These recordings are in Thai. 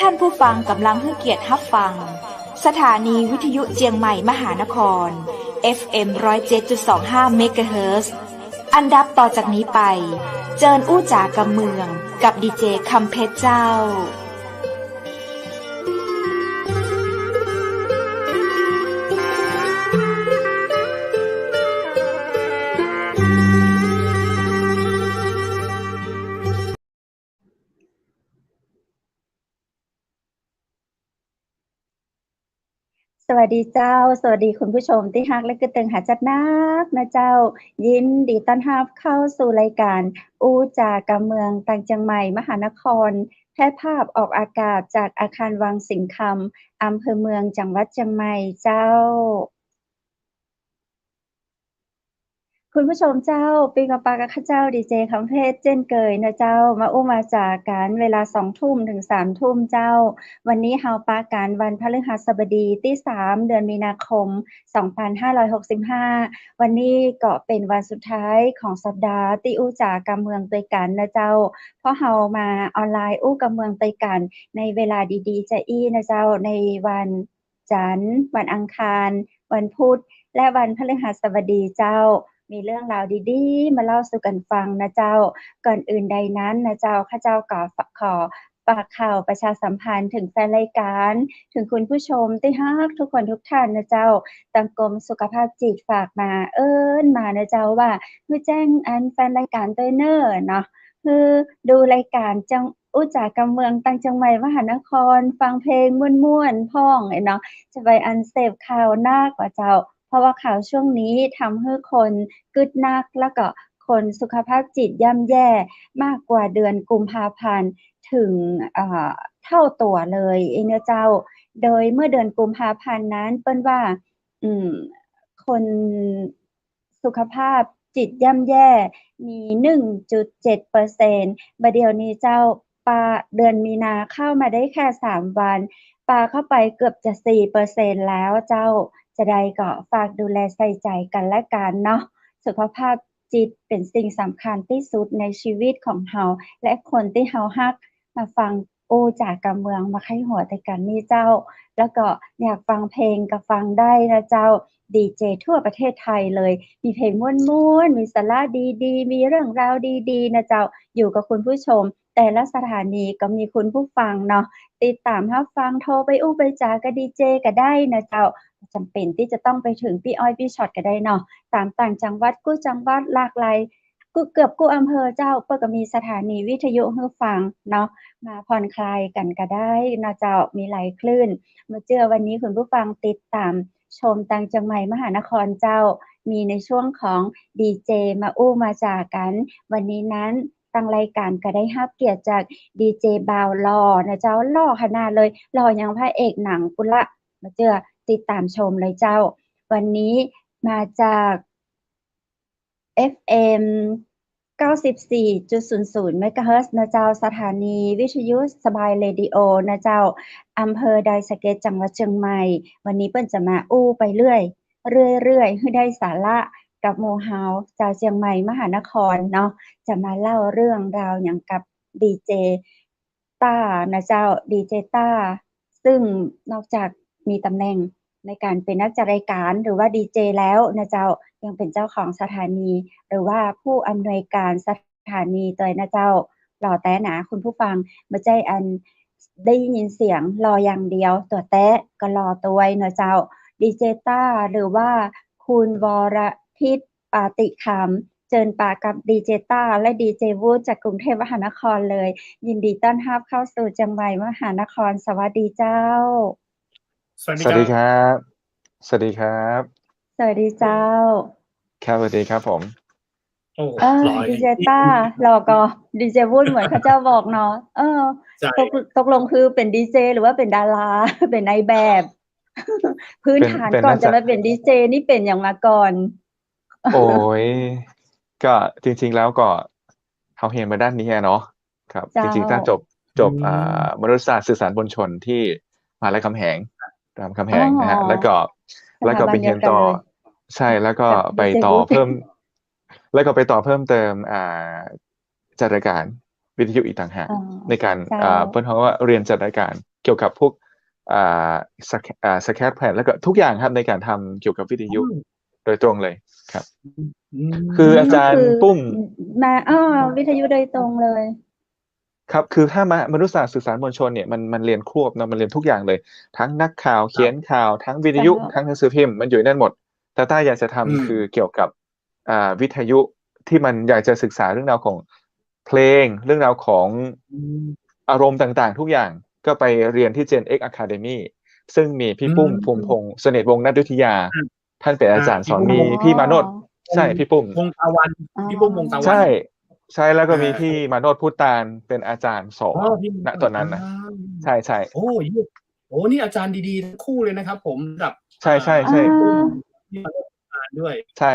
านผู้ฟังกำลังให้เกียรติรับฟังสถานีวิทยุเจียงใหม่มหานคร FM 107.25 เมกะเฮิรตซ์อันดับต่อจากนี้ไปเจิญอู้จ๋ากำเมืองกับดีเจคำเพชรเจ้าสวัสดีเจ้าสวัสดีคุณผู้ชมที่ฮักและกระตึงหาจัดนักนะเจ้ายินดีต้อนรับเข้าสู่รายการอู้จากำเมืองต่างจังใหม่มหานครแพร่ภาพออกอากาศจากอาคารวังสิงห์คำอำเภอเมืองจังหวัดเชียงใหม่เจ้าคุณผู้ชมเจ้าปีกับปากับข้าเจ้าดีเจคำเพชรเจ้นเกยนะเจ้ามาอู้มาจากกันเวลา 20:00 ถึง 3:00 เจ้าวันนี้เฮาปากันวันพฤหัสบดีที่ 3 เดือนมีนาคม 2565 วันนี้ก็เป็นวันสุดท้ายของสัปดาห์ที่อู้จากำเมืองด้วยกันนะเจ้าเพราะเฮามาออนไลน์อู้กำเมืองด้วยกันในเวลาดีๆจะอี้นะเจ้าในวันจันทร์วันอังคารวันพุธและวันพฤหัสบดีเจ้ามีเรื่องราวดีๆมาเล่าสู่กันฟังนะเจ้าก่อนอื่นใดนั้นนะเจ้าข้าเจ้าก็ขอฝากข่าวประชาสัมพันธ์ถึงแฟนรายการถึงคุณผู้ชมที่ฮักทุกคนทุกท่านนะเจ้าทางกรมสุขภาพจิตฝากมามานะเจ้าว่าเพื่อแจ้งอันแฟนรายการเตยเนอร์เนาะคือดูรายการจังอู้จากำเมืองต่างจังใหม่มหานครฟังเพลงม่วนๆพ้องเนาะจะไปอันเสพข่าวนักว่าเจ้าเพราะว่าข่าวช่วงนี้ทำให้คนกึดนักแล้วก็คนสุขภาพจิตย่ำแย่มากกว่าเดือนกุมภาพันธ์ถึงเท่าตัวเลยเนาะเจ้าโดยเมื่อเดือนกุมภาพันธ์นั้นเปิ้นว่าคนสุขภาพจิตย่ำแย่มี 1.7% บัดเดี๋ยวนี้เจ้าปาเดือนมีนาเข้ามาได้แค่3วันปาเข้าไปเกือบจะ 4% แล้วเจ้าจะได้ก็ฝากดูแลใส่ใจกันและกันเนาะสุขภาพจิตเป็นสิ่งสำคัญที่สุดในชีวิตของเฮาและคนที่เฮาฮักมาฟังโอจากกำเมืองมาไขหัวแต่กันนี่เจ้าแล้วก็อยากฟังเพลงก็ฟังได้นะเจ้าดีเจทั่วประเทศไทยเลยมีเพลงม่วนๆมีสาระดีๆมีเรื่องราวดีๆนะเจ้าอยู่กับคุณผู้ชมแต่ละสถานีก็มีคุณผู้ฟังเนาะติดตามรับฟังโทรไปอู้ไปจากับดีเจก็ได้นะเจ้าจำเป็นที่จะต้องไปถึงพี่อ้อยพี่ช็อตก็ได้เนาะตามต่างจังหวัดกู้จังหวัดหลากหลายเกือบกู้อำเภอเจ้าเปิ้นก็มีสถานีวิทยุให้ฟังเนาะมาผ่อนคลายกันก็ได้นะเจ้ามีหลายคลื่นมาเจอวันนี้คุณผู้ฟังติดตามชมต่างจังใหม่มหานครเจ้ามีในช่วงของดีเจมาอู้มาจากันวันนี้นั้นทางรายการก็ได้รับเกียรติจากดีเจบ่าวหล่อนะเจ้าหล่อขนาดเลยหล่ออย่างพระเอกหนังพุ่นละมาเจอติดตามชมเลยเจ้าวันนี้มาจาก FM 94.00 เมกะเฮิรตซ์นะเจ้าสถานีวิทยุสบายเรดิโอนะเจ้าอำเภอดอยสะเก็ดจังหวัดเชียงใหม่วันนี้เปิ้นจะมาอู้ไปเรื่อยให้ได้สาระกับหมู่เฮาชาวเชียงใหม่มหานครเนาะจะมาเล่าเรื่องราวหยังกับดีเจต้านะเจ้าดีเจต้าซึ่งนอกจากมีตำแหน่งในการเป็นนักจัดรายการหรือว่าดีเจแล้วนะเจ้ายังเป็นเจ้าของสถานีหรือว่าผู้อำนวยการสถานีตัวยนะเจ้าหล่อแต๊นะคุณผู้ฟังบ่ใจอันได้ยินเสียงรออย่างเดียวตัวแต๊ก็รอตัวยเนาะเจ้าดีเจต้าหรือว่าคุณวรทิตปาติคำเจิญปากับดีเจต้าและดีเจวูดจากกรุงเทพมหานครเลยยินดีต้อนรับเข้าสู่จังใหม่มหานครสวัสดีเจ้าสวัสดีครับสวัสดีครับ สวัสดีเจ้าครับสวัสดีครับผมดีเจต้าหล่อก็ดีเจวูดเหมือนเขาเจ้าบอกเนาะตกลงคือเป็นดีเจหรือว่าเป็นดาราเป็นนายแบบพื้นฐานก่อนจะมาเป็นดีเจนี่เป็นอย่างมาก่อนโอ้ยก็จริงๆแล้วก็เฮาเรียนมาด้านนี้เนาะครับจริงๆถ้าจบมนุษยศาสตร์สื่อสารมวลชนที่มหาวิทยาลัยรามคำแหงนะฮะแล้วก็ไปเรียนต่อใช่แล้วก็ไปต่อเพิ่มเติมจัดรายการวิทยุอีกต่างหากในการเพิ่นเฮาว่าเรียนจัดรายการเ กี่ยวกับพวกอ่าสแครปแผ่นแล้วก็ทุกอย่างครับในการทำเกี่ยวกับวิทยุโดยตรงเลยครับ คืออาจารย์ปุ้ม มาวิทยุโดยตรงเลย ครับคือถ้ามนุษยศาสตร์สื่อสารมวลชนเนี่ยมันเรียนควบเนาะมันเรียนทุกอย่างเลยทั้งนักข่าวเขียนข่าวทั้งวิทยุทั้งหนังสือพิมพ์มันอยู่ในนั่นหมดแต่ถ้าอยากจะทำคือเกี่ยวกับวิทยุที่มันอยากจะศึกษาเรื่องราวของเพลงเรื่องราวของอารมณ์ต่างๆทุกอย่างก็ไปเรียนที่ Gen X Academy ซึ่งมีพี่ปุ้มภูมิพงษ์เสน่ห์วงศ์นัทวิทยาท่านเป็นอาจารย์สอนมีพี่มาโนดใช่พี่ปุ้ม วงตะวันพี่ปุ้มวงตะวัน ใช่แล้วก็มีพี่มาโนดพุตานเป็นอาจารย์สอนณตอนนั้นนะใช่โอ้ยโอ้นี่อาจารย์ดีๆทั้งคู่เลยนะครับผมระดับใช่ที่มาอ่านด้วยใช่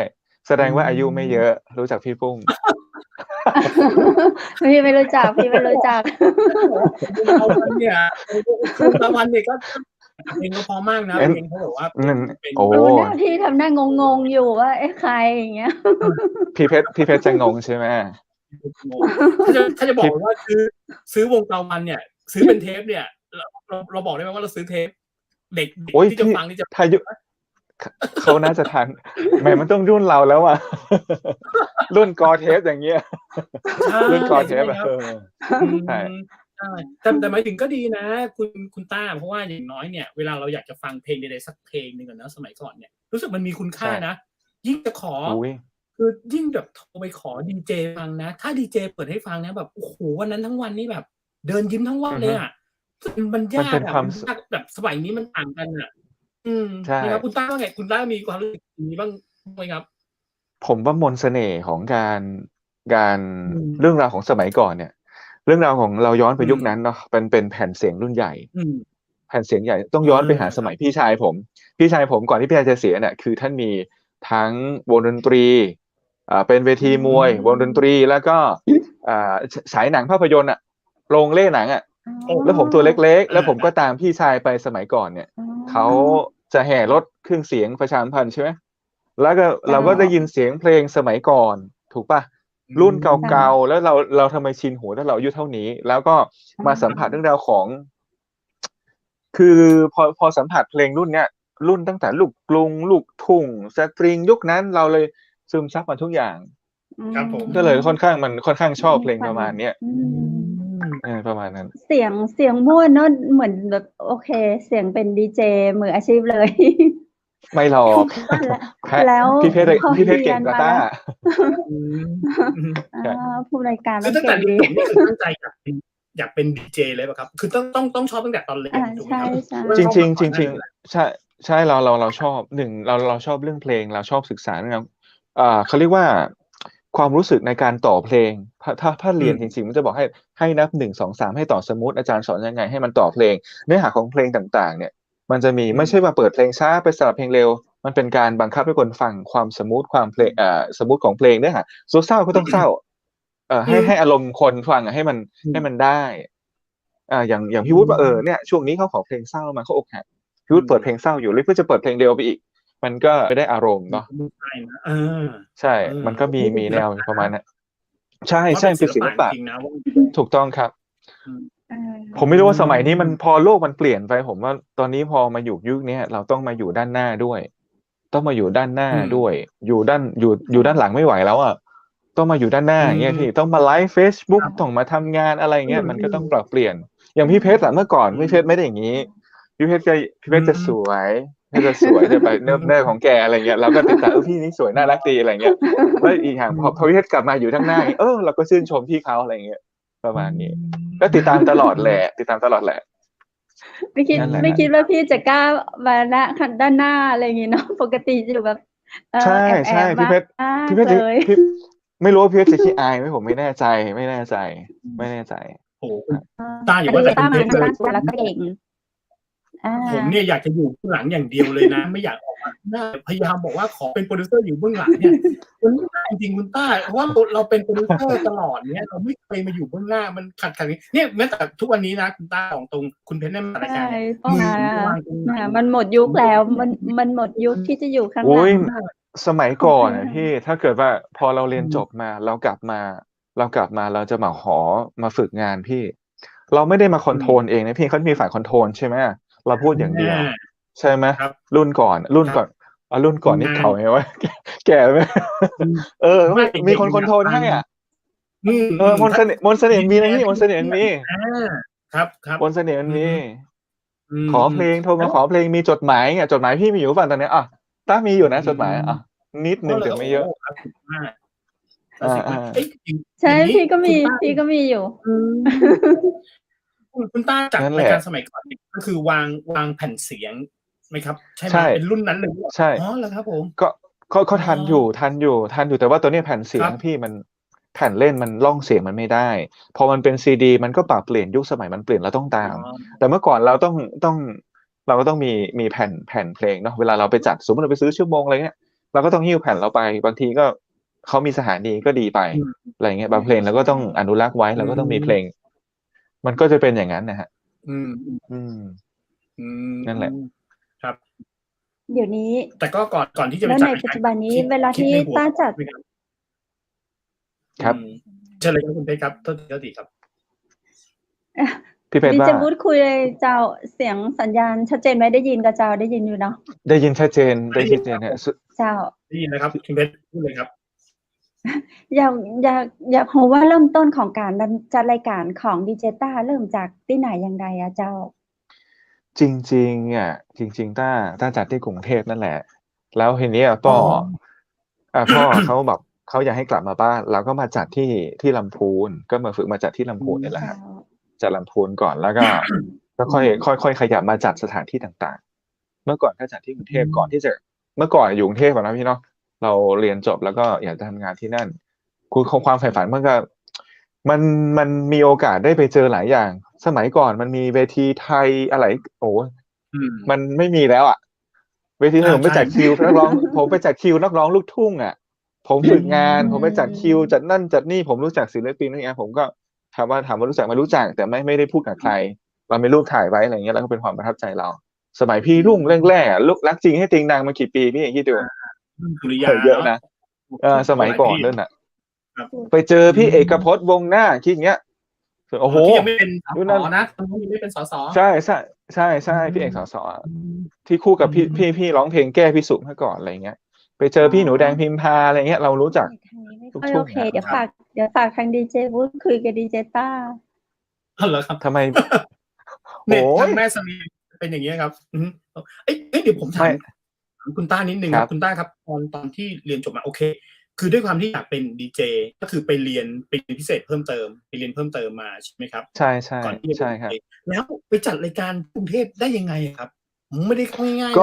แสดงว่าอายุไม่เยอะรู้จักพี่ปุ้ม พี่ไม่รู้จักพี่ไม่รู้จักเอาวันเนี่ยตะวันเนี่ยก็เพลงก็พอมากนะเพลงเขาบอกว่าโอ้พี่ทำหน้างงๆอยู่ว่าใครอย่างเงี้ยพี่เพชรจะงงใช่ไหมถ้าจะบอกว่าซื้อวงตะวันเนี่ยซื้อเป็นเทปเนี่ยเราบอกได้ไหมว่าเราซื้อเทปเด็กที่จะฟังที่จะพายุเขาน่าจะทันแหมมันต้องรุ่นเราแล้วอ่ะรุ่นกอเทปอย่างเงี้ยรุ่นกอเทปใช่แต่หมายถึงก็ดีนะคุณต้าเพราะว่าอย่างน้อยเนี่ยเวลาเราอยากจะฟังเพลงใดๆสักเพลงหนึ่งนะสมัยก่อนเนี่ยรู้สึกมันมีคุณค่านะยิ่งจะขอคือยิ่งแบบโทรไปขอดีเจฟังนะถ้าดีเจเปิดให้ฟังนะแบบโอ้โหวันนั้นทั้งวันนี่แบบเดินยิ้มทั้งวันเลยอ่ะมันยากแบบสมัยนี้มันต่างกันอ่ะใช่ครับคุณต้าว่าไงคุณต้ามีความรู้สึกนี้บ้างไหมครับผมว่ามนต์เสน่ห์ของการเรื่องราวของสมัยก่อนเนี่ยเรื่องราวของเราย้อนไปยุคนั้นเนาะเป็นแผ่นเสียงรุ่นใหญ่แผ่นเสียงใหญ่ต้องย้อนไปหาสมัยพี่ชายผมก่อนที่พี่ชายจะเสียเนี่ยคือท่านมีทั้งวงดนตรีเป็นเวทีมวยวงดนตรีแล้วก็ฉายหนังภาพยนตร์โรงเล่หนังแล้วผมตัวเล็กๆแล้วผมก็ตามพี่ชายไปสมัยก่อนเนี่ยเขาจะแห่รถเครื่องเสียงประชาสัมพันธ์ใช่ไหมแล้วก็เราก็ได้ยินเสียงเพลงสมัยก่อนถูกป่ะรุ่นเก่าๆแล้วเราทำไมชินหูถ้าเราอายุเท่านี้แล้วก็มาสัมผัสเรื่องราวของคือพอสัมผัสเพลงรุ่นเนี้ยรุ่นตั้งแต่ลูกกรุงลูกทุ่งสตริงยุคนั้นเราเลยซึมซับมาทุกอย่างก็เลยค่อนข้างชอบเพลงประมาณเนี้ยประมาณนั้นเสียงม่วนเนาะเหมือนแบบโอเคเสียงเป็นดีเจมืออาชีพเลยไม่หรอกแล้วพี่เพชรเก่งกว่าต้าผู้รายการคือตั้งแต่เด็กนี่คือตั้งใจอยากเป็นดีเจเลยป่ะครับคือต้องชอบตั้งแต่ตอนเรียนถูกไหมครับจริงใช่เราชอบหนึ่งเราชอบเรื่องเพลงเราชอบศึกษาเรื่องเขาเรียกว่าความรู้สึกในการต่อเพลงถ้าเรียนจริงๆมันจะบอกให้นับ1 2 3ให้ต่อสมูทอาจารย์สอนยังไงให้มันต่อเพลงเนื้อหาของเพลงต่างๆเนี่ยมันจะมีไม่ใช่ว่าเปิดเพลงช้าไปสลับเพลงเร็วมันเป็นการบังคับให้คนฟังความสมูทความเพลงสมูทของเพลงเนื้อหาเศร้าก็ต้องเศร้าให้อารมณ์คนฟังให้มันได้อย่างพี่วุฒิว่าเนี่ยช่วงนี้เขาขอเพลงเศร้ามาเขาอกหักพี่วุฒิเปิดเพลงเศร้าอยู่เลยเพื่อจะเปิดเพลงเร็วไปอีกมันก็ไม่ได้อารมณ์เนาะใช่มันก็มีแนวประมาณนั้นใช่เป็นศิลปะถูกต้องครับผมไม่รู้ว่าสมัยนี้มันพอโลกมันเปลี่ยนไปผมว่าตอนนี้พอมาอยู่ยุคนี้เราต้องมาอยู่ด้านหน้าด้วยต้องมาอยู่ด้านหน้าด้วยอยู่ด้านหลังไม่ไหวแล้วต้องมาอยู่ด้านหน้าอย่างเงี้ยพี่ต้องมาไลฟ์ Facebook ต้องมาทำงานอะไรเงี้ยมันก็ต้องปรับเปลี่ยนอย่างพี่เพชรเมื่อก่อนพี่เพชรไม่ได้อย่างนี้พี่เพชรจะสวยจะไปเนิบของแกอะไรเงี้ยเราก็ติดตามพี่นี่สวยน่ารักดีอะไรเงี้ยแล้วอีกอย่างพอพี่เพชรกลับมาอยู่ด้านหน้าเราก็ชื่นชมพี่เขาอะไรเงี้ยประมาณนี้ก็ติดตามตลอดแหละไม่คิดว่าพี่จะกล้ามาด้านหน้าอะไรอย่างงี้เนาะปกติจะแบบใช่พี่เพชรไม่รู้ว่าพี่เพชรจะขี้อายไหมผมไม่แน่ใจโอ้ตาอยู่ว่าแต่เป็นเพชรแล้วก็เก่งผมเนี่ยอยากจะอยู่เบื้องหลังอย่างเดียวเลยนะไม่อยากออกมาพยายามบอกว่าขอเป็นโปรดิวเซอร์อยู่เบื้องหลังเนี่ยจริงคุณต้าเพราะว่าเราเป็นโปรดิวเซอร์ตลอดเนี่ยเราไม่เคยมาอยู่เบื้องหน้ามันขัดนี้เนี่ยแม้แต่ทุกวันนี้นะคุณต้าของตรงคุณเพชรเนี่ยมารายการมันหมดยุคแล้วมันหมดยุคที่จะอยู่ข้างหลังสมัยก่อนพี่ถ้าเกิดว่าพอเราเรียนจบมาเรากลับมาเราจะมาฝึกงานพี่ เราไม่ได้มาคอนโทรลเองนะพี่เขามีฝ่ายคอนโทรลใช่ไหมเราพูดอย่างเดียวใช่ไหมรุ่นก่อนรุ่นก่อนนี่เก่าไงวะแก่ไหมมีคนคอนโทรลให้อ่ะมนต์เสน่ห์มีนะพี่มนต์เสน่ห์มีครับมนต์เสน่ห์มีขอเพลงโทรมาขอเพลงมีจดหมายจดหมายพี่มีอยู่ป่ะตอนนี้ต้ามีอยู่นะจดหมายนิดนึงแต่ไม่เยอะใช่พี่ก็มีอยู่คุณต้าจากรายการสมัยก่อนก็คือวางแผ่นเสียงไหมครับใช่ไหมเป็นรุ่นนั้นเลยใช่อ๋อแล้วครับผมก็เขาทันอยู่แต่ว่าตัวนี้แผ่นเสียงพี่มันแผ่นเล่นมันล่องเสียงมันไม่ได้พอมันเป็นซีดีมันก็ปรับเปลี่ยนยุคสมัยมันเปลี่ยนเราต้องตามแต่เมื่อก่อนเราเราก็ต้องมีแผ่นเพลงเนาะเวลาเราไปจัดสมมติเราไปซื้อชั่วโมงอะไรเงี้ยเราก็ต้องหิ้วแผ่นเราไปบางทีก็เขามีสถานีก็ดีไปอะไรเงี้ยบางเพลงเราก็ต้องอนุรักษ์ไว้เราก็ต้องมีเพลงมันก็จะเป็นอย่างนั้นนะฮะนั่นแหละครับเดี๋ยวนี้แต่ก็ก่อนที่จะแล้วในปัจจุบันนี้เวลาที่ต้าจัดครับเชิญเลยครับคุณเพชรครับโทษทีครับพี่เพชรว่าจะพูดคุยเลยเจ้าเสียงสัญญาณชัดเจนไหมได้ยินกับเจ้าได้ยินอยู่เนาะได้ยินชัดเจนเนี่ยเจ้าได้ยินนะครับคุณเพชรพูดเลยครับอยากรู้ว่าเริ่มต้นของการจัดรายการของดีเจต้าเริ่มจากที่ไหนอย่างไรอะเจ้าจริงต้าจัดที่กรุงเทพนั่นแหละแล้วทีนี้พ่อเขาแบบเขาอยากให้กลับมาบ้านเราก็มาจัดที่ลำพูนก็มาฝึกมาจัดที่ลำพูนนี่แหละครับจัดลำพูนก่อนแล้วก็ค่อยขยับมาจัดสถานที่ต่างๆเมื่อก่อนถ้าจัดที่กรุงเทพก่อนที่จะเมื่อก่อนอยู่กรุงเทพนะพี่เนาะเราเรียนจบแล้วก็อยากจะทำงานที่นั่นคุณความใฝ่ฝันมันก็มันมีโอกาสได้ไปเจอหลายอย่างสมัยก่อนมันมีเวทีไทยอะไรมันไม่มีแล้วอ่ะเวทีไทยผมไปจัดคิวนักร้องผมไปจัดคิวนักร้องลูกทุ่งอ่ะผมฝึกงานผมไปจัดคิวจัดนั่นจัดนี่ผมรู้จักศิลปินนี่ไงผมก็ถามว่ารู้จักไม่รู้จักแต่ไม่ได้พูดกับใครเรามีรูปถ่ายไว้อะไรเงี้ยแล้วก็เป็นความประทับใจเราสมัยพี่รุ่งแรกๆลูกรักจริงให้ติงนางมากี่ปีพี่คิดดูเยอะนะสมัยก่อนนั่นน่ะไปเจอพี่เอกพจน์วงหน้าคิดอย่างเงี้ยโอ้โหที่ยังไม่เป็นสสนะตอนนี้ยังไม่เป็นสสใช่พี่เอกสสที่คู่กับพี่ร้องเพลงแก้พี่สุเมื่อก่อนอะไรเงี้ยไปเจอพี่หนูแดงพิมพาอะไรเงี้ยเรารู้จักโอเคเดี๋ยวฝากทางดีเจพูดคุยกับดีเจต้าเหรอครับทำไมเนี่ยทางแม่สมีเป็นอย่างนี้ครับเดี๋ยวผมถามคุณต้านิดนึงครับคุณต้าครับตอนที่เรียนจบมาโอเคคือด้วยความที่อยากเป็นดีเจก็คือไปเรียนพิเศษเพิ่มเติมไปเรียนเพิ่มเติมมาใช่ไหมครับใช่ก่อนที่จะใช่ครับแล้วไปจัดรายการกรุงเทพได้ยังไงครับไม่ได้เข้าง่ายๆ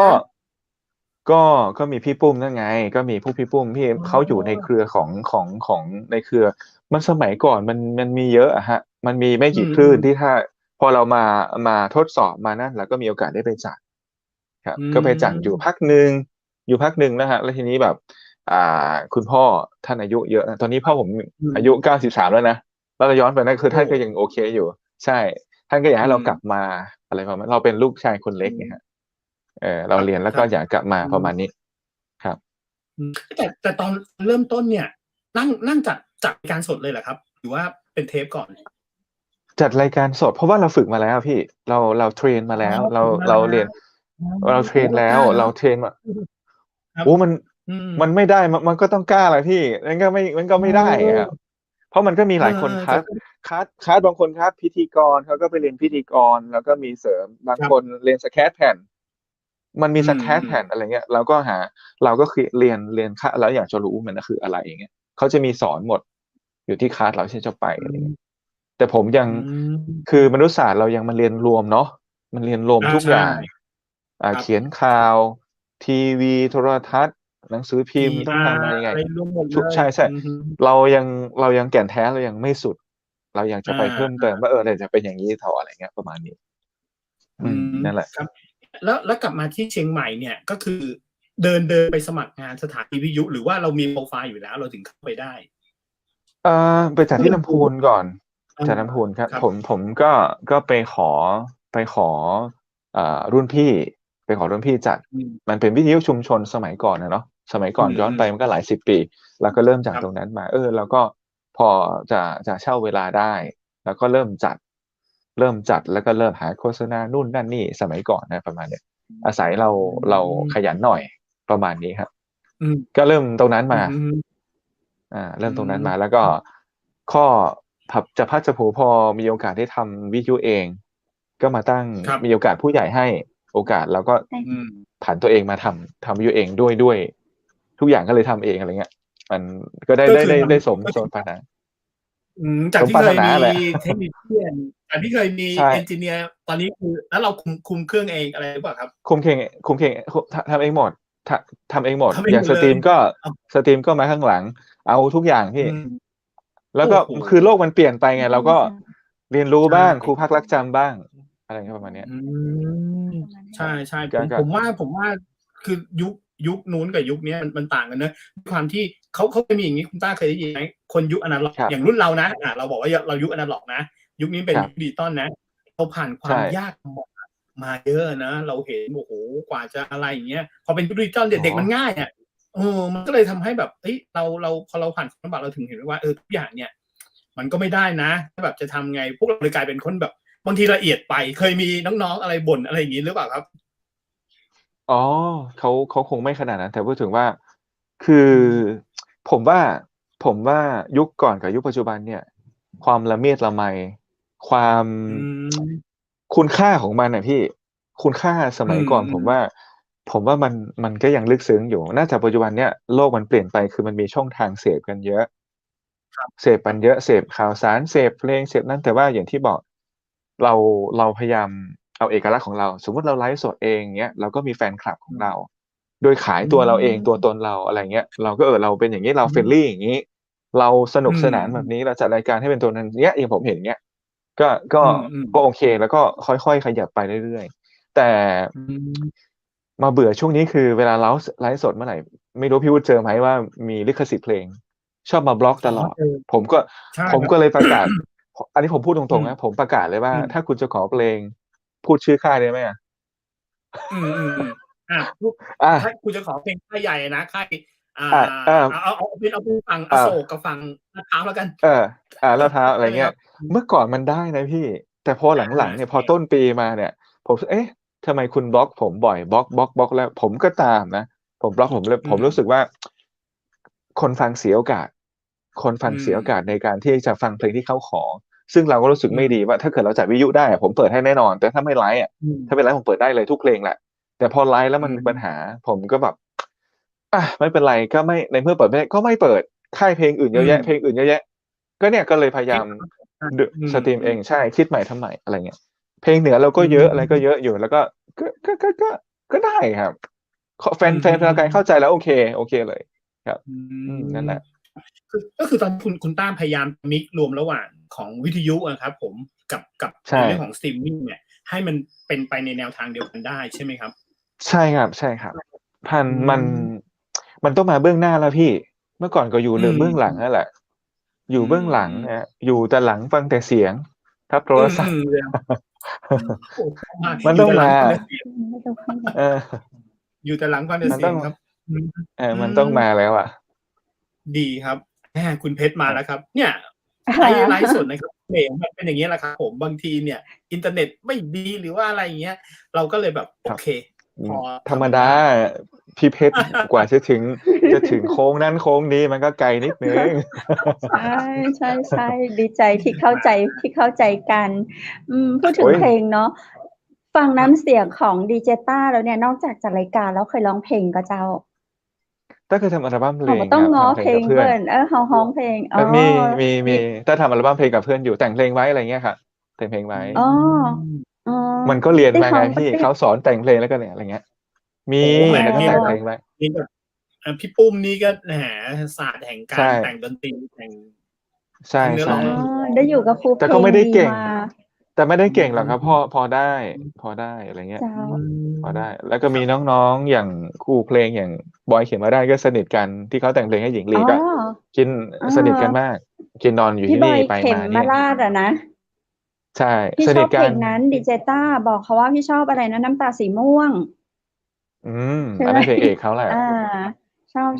ก็มีพี่ปุ้มนั่นไงก็มีพี่ปุ้มพี่เขาอยู่ในเครือของในเครือมันสมัยก่อนมันมีเยอะอะฮะมันมีไม่กี่คลื่นที่ถ้าพอเรามาทดสอบมานั่นแล้วก็มีโอกาสได้ไปจัดครับก็ไปจัดอยู่พักหนึ่งนะฮะแล้วทีนี้แบบคุณพ่อท่านอายุเยอะตอนนี้พ่อผมอายุ93แล้วนะแล้วเราย้อนไปนั่นคือท่านก็ยังโอเคอยู่ใช่ท่านก็อยากให้เรากลับมาอะไรประมาณเราเป็นลูกชายคนเล็กไงฮะเราเรียนแล้วก็อยากกลับมาประมาณนี้ครับแต่ตอนเริ่มต้นเนี่ยนั่งจัดรายการสดเลยเหรอครับหรือว่าเป็นเทปก่อนจัดรายการสดเพราะว่าเราฝึกมาแล้วพี่เราเทรนมาแล้วเราเรียนเราเทรนแล้วเราเทรนมาโอ้มันไม่ได้มันก็ต้องกล้าแหละพี่มันก็ไม่ได้ครับเพราะมันก็มีหลายคนคัดบางคนคัดพิธีกรเขาก็ไปเรียนพิธีกรแล้วก็มีเสริมบางคนเรียนสแครแผ่นมันมีสแครแผ่นอะไรเงี้ยเราก็คือเรียนคัดแล้วอยากจะรู้มันคืออะไรอย่างเงี้ยเขาจะมีสอนหมดอยู่ที่คัดเราที่จะไปอะไรเงี้ยแต่ผมยังคือมนุษยศาสตร์เรายังมาเรียนรวมเนาะมันเรียนรวมทุกอย่างเขียนข่าวทีวีโทรทัศน์หนังสือพิมพ์ต้องทำยังไงใช่เรายังแก่นแท้เรายังไม่สุดเรายังจะไปเพิ่มเติมว่าเราจะเป็นอย่างนี้เท่าอะไรเงี้ยประมาณนี้นั่นแหละครับแล้วกลับมาที่เชียงใหม่เนี่ยก็คือเดินไปสมัครงานสถานีวิทยุหรือว่าเรามีโปรไฟล์อยู่แล้วเราถึงเข้าไปได้ไปจากที่ลำพูนก่อนจากลำพูนครับผมก็ไปขอรุ่นพี่ไปขอรุ่นพี่จัดมันเป็นวิทยุชุมชนสมัยก่อนนะเนาะสมัยก่อนย้อนไปมันก็หลาย10 ปีแล้วก็เริ่มจากตรงนั้นมาแล้วก็พอจะเช่าเวลาได้แล้วก็เริ่มจัด เริ่มจัดแล้วก็เริ่มหาโฆษณานู่นนั่นนี่สมัยก่อนนะประมาณเนี้ยอาศัยเราขยันหน่อยประมาณนี้ครับ ก็เริ่มตรงนั้นมาเริ่มตรงนั้นมาแล้วก็ข้อจะพัดจะผูพอมีโอกาสได้ทำวิทยุเอง ก็มาตั้งมีโอกาสผู้ใหญ่ให้โอกาสแล้วก็ผ่านตัวเองมาทำวิทยุเองด้วยทุกอย่างก็เลยทำเองอะไรเงี้ยมันก็ได้สมปรารถนาจากที่เคยมีเทคนิคเชียนจากที่เคยมีเอนจิเนียร์ตอนนี้คือแล้วเราคุมเครื่องเองอะไรหรือเปล่าครับคุมเครื่องทำเองหมดทำเองหมดอย่างสตรีมก็มาข้างหลังเอาทุกอย่างพี่แล้วก็คือโลกมันเปลี่ยนไปไงเราก็เรียนรู้บ้างครูพักรักจำบ้างอะไรเงี้ยประมาณนี้ใช่ผมว่าคือยุคนู้นกับยุคนี้มันต่างกันนะความที่เขาจะมีอย่างนี้คุณต้าเคยได้ยินไหมคนยุคอนาล็อกอย่างรุ่นเรานะเราบอกว่าเรายุคอนาล็อกนะยุคนี้เป็นยุคดิจิตอลนะเราผ่านความยากมาเยอะนะเราเห็นโอ้โหกว่าจะอะไรอย่างเงี้ยพอเป็นยุคดิจิตอลเด็กมันง่ายอ่ะมันก็เลยทำให้แบบเฮ้ยเราพอเราผ่านความลำบากเราถึงเห็นว่าทุกอย่างเนี่ยมันก็ไม่ได้นะแบบจะทำไงพวกเราเลยกลายเป็นคนแบบบางทีละเอียดไปเคยมีน้องๆอะไรบ่นอะไรอย่างนี้หรือเปล่าครับอ๋อเขาคงไม่ขนาดนั้นแต่พูดถึงว่าคือผมว่ายุคก่อนกับยุคปัจจุบันเนี่ยความละเมียดละไมความคุณค่าของมันนะพี่คุณค่าสมัยก่อนผมว่ามันก็ยังลึกซึ้งอยู่น่าจะปัจจุบันเนี่ยโลกมันเปลี่ยนไปคือมันมีช่องทางเสพกันเยอะเสพกันเยอะเสพข่าวสารเสพเพลงเสพนั่นแต่ว่าอย่างที่บอกเราพยายามเอาเอกลักษณ์ของเราสมมติเราไลฟ์สดเองเงี้ยเราก็มีแฟนคลับของเราโดยขายตัวเราเองตัวตนเราอะไรเงี้ยเราก็เราเป็นอย่างนี้เราเฟรนลี่อย่างนี้เราสนุกสนานแบบนี้เราจัดรายการให้เป็นตัวนั้นเนี้ยอย่างผมเห็นเงี้ยก็โอเคแล้วก็ค่อยๆขยับไปเรื่อยๆแต่มาเบื่อช่วงนี้คือเวลาไลฟ์สดเมื่อไหร่ไม่รู้พี่วุฒิเจอไหมว่ามีลิขสิทธิ์เพลงชอบมาบล็อกตลอดผมก็เลยประกาศอันนี้ผมพูดตรงๆนะผมประกาศเลยว่าถ้าคุณจะขอเพลงพูดชื่อค่ายได้ไหมถ้าคุณจะขอเพลงค่ายใหญ่นะค่ายเอาเป็นฝั่งอโศกกับฝั่งลาดพร้าวแล้วกันลาดพร้าวอะไรเงี้ยเมื่อก่อนมันได้นะพี่แต่พอหลังๆเนี่ยพอต้นปีมาเนี่ยผมทำไมคุณบล็อกผมบ่อยบล็อกแล้วผมก็ตามนะผมบล็อกผมรู้สึกว่าคนฟังเสียโอกาสในการที่จะฟังเพลงที่เขาขอซึ่งเราก็รู้สึกไม่ดีว่าถ้าเกิดเราจัดวิทยุได้ผมเปิดให้แน่นอนแต่ถ้าไม่ไลฟ์ถ้าเป็นไลฟ์ผมเปิดได้เลยทุกเพลงแหละแต่พอไลฟ์แล้วมันมีปัญหาผมก็แบบไม่เป็นไรก็ไม่ในเมื่อเปิดไม่ได้ก็ไม่เปิดค่ายเพลงอื่นเยอะแยะเพลงอื่นเยอะแยะก็เนี่ยก็เลยพยายามสตรีมเองใช่คิดใหม่ทำใหม่อะไรเงี้ยเพลงเหนือเราก็เยอะอะไรก็เยอะอยู่แล้วก็ได้ครับแฟนการเข้าใจแล้วโอเคเลยครับนั่นแหละก็คือตอนคุณต้าพยายามมิกรวมระหว่างของวิทยุนะครับผมกับในเรื่องของสตรีมมิ่งเนี่ยให้มันเป็นไปในแนวทางเดียวกันได้ใช่ไหมครับใช่ครับมันต้องมาเบื้องหน้าแล้วพี่เมื่อก่อนก็อยู่เบื้องหลังนั่นแหละอยู่เบื้องหลังนะอยู่แต่หลังฟังแต่เสียงทับโทรศัพท์มันต้องมาอยู่แต่หลังฟังแต่เสียงครับมันต้องมาแล้วอ่ะดีครับคุณเพชรมาแล้วครับเนี่ยไลฟ์สดนะครับเพลงมันเป็นอย่างนี้แหละครับผมบางทีเนี่ยอินเทอร์เน็ตไม่ดีหรือว่าอะไรอย่างเงี้ยเราก็เลยแบบโอเคพอธรรมดาพี่เพชรกว่าจะถึงโค้งนั้นโค้งนี้มันก็ไกลนิดนึงใช่ดีใจที่เข้าใจกันพูดถึงเพลงเนาะฟังน้ำเสียงของดีเจต้าแล้วเนี่ยนอกจากจัดรายการแล้วเคยร้องเพลงก็เจ้าถ้าเคยทำอัลบั้มเพลงต้องง้อเพลงเพื่อนฮ้องเพลงมีถ้าทำอัลบั้มเพลงกับเพื่อนอยู่แต่งเพลงไว้อะไรเงี้ยค่ะแต่งเพลงไว้มันก็เรียนมาไงพี่เขาสอนแต่งเพลงแล้วก็เนี่ยอะไรเงี้ยมีแล้วก็แต่งเพลงไว้พี่ปุ้มนี่ก็ศาสตร์แห่งการแต่งดนตรีแต่งใช่ได้อยู่กับครูแต่ก็ไม่ได้เก่งแต่ไม่ได้เก่งหรอกครับพอได้อะไรเงี้ยพอได้แล้วก็มีน้องๆอย่างครูเพลงอย่างบอยเขียนมาได้ก็สนิทกันที่เขาแต่งเพลงให้หญิงลีก็กินสนิทกันมากกินนอนอยู่ที่นี่ไปมาเนี่ยมาลาดอะนะใช่พี่ชอบเพลงนั้นดีเจต้าบอกเขาว่าพี่ชอบอะไรนะน้ำตาสีม่วงอันนั้นเพลงเอกเขาแหละชอบ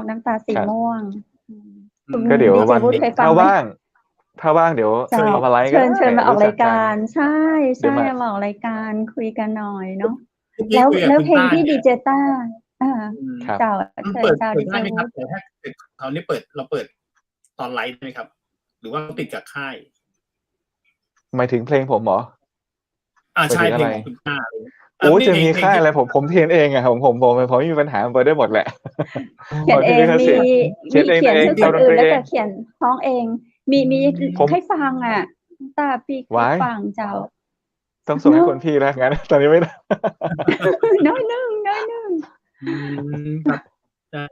น้ำตาสีม่วงก็เดี๋ยววันถ้าว่าง ถ้าว่างเดี๋ยว เจ้า เอามาไลฟ์ก็ เชิญ ได้ เชิญมาออก รู้จั ราก ย กั กาน ร ใช่ เดี๋ยว ใช่ มา มาออกรายการคุยกันหน่อยเนาะ เมื่อกี้ แล้ว คุยกับ แล้ว คุณ เพลง ต้า ที่ เนี่ ดี ย เจต้า อา อืม ครับ เจ้า มัน เชิ เปิ ญ ด เจ้า เปิ ดี ด เจ ได้ไหมค วุ รับ ฒิ แต่ถ้าเกิดคราวนี้เราเปิดตอนไลฟ์ได้ไหมครับ หรือว่าต้องติดกับค่าย หมายถึงเพลงผมเหรอ? หมาย ใช่ ถึง เพ อะ ล ไรง ของคุณต้าเลย โอ้ นี่ จะ เพลง มี เพลง ค่าย ที่ อะไร ผมเทรนเองอะ ผมไม่มีปัญหา ผมเปิดได้หมดแหละ เขียน พอ เอ ที่ลิ ง ข มี สิทธิ์ เขียนเอง เขียน เอง ชื่อ ท คน ด อื่ น น ตรี แล้ว เอ ก็ ง เขียนร้องเอง มี ผม ให้ฟังอะคุณต้า พี่ให้ ว้าย ฟังเจ้า ต้องส่ง เน ให้ าะ คุณพี่แล้วงั้น ตอนนี้ไม่ได้ น้อยหนึ่ง อืม ครับ ใช่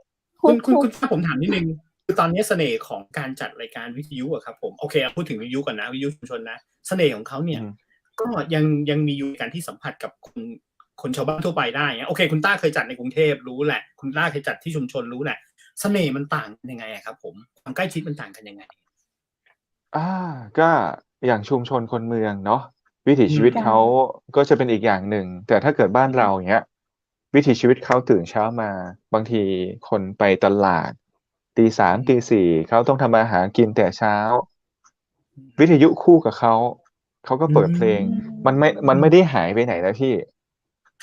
ฮุก คุณต้าผมถามนิดหนึ่ง คือตอนนี้เสน่ห์ของการจัดรายการวิทยุอะครับผม โอเค พูดถึงวิทยุก่อนนะ วิทยุชุมชนนะ เสน่ห์ของเขาเนี่ อื ย อฮึ ก็ยังมีอยู่ในการที่สัมผัสกับคนชาวบ้านทั่วไปได้ เงี้ย โอเค คุณต้าเคยจัดในกรุงเทพรู้แหละ คุณต้าเคยจัดที่ชุมชนรู้แหละ เสน่ห์มันต่างกันยังไงอะครับผม? ความใกล้ชิดมันต่างกันยังไง? ก็อย่างชุมชนคนเมืองเนาะ วิถี อืม ชีวิต เจ้า เขาก็จะเป็นอีกอย่างหนึ่ง แต่ถ้าเกิดบ้านเรา อย่างเงี้ย วิถีชีวิตเขาตื่นเช้ามา บางทีคนไปตลาด ตี 3 อื ตี ม 4 เขาต้องทำมาหากินแต่เช้า อืม วิทยุคู่กับเขา เขาก็ อื เปิดเพลง มันไม่ได้หายไปไหนนะพี่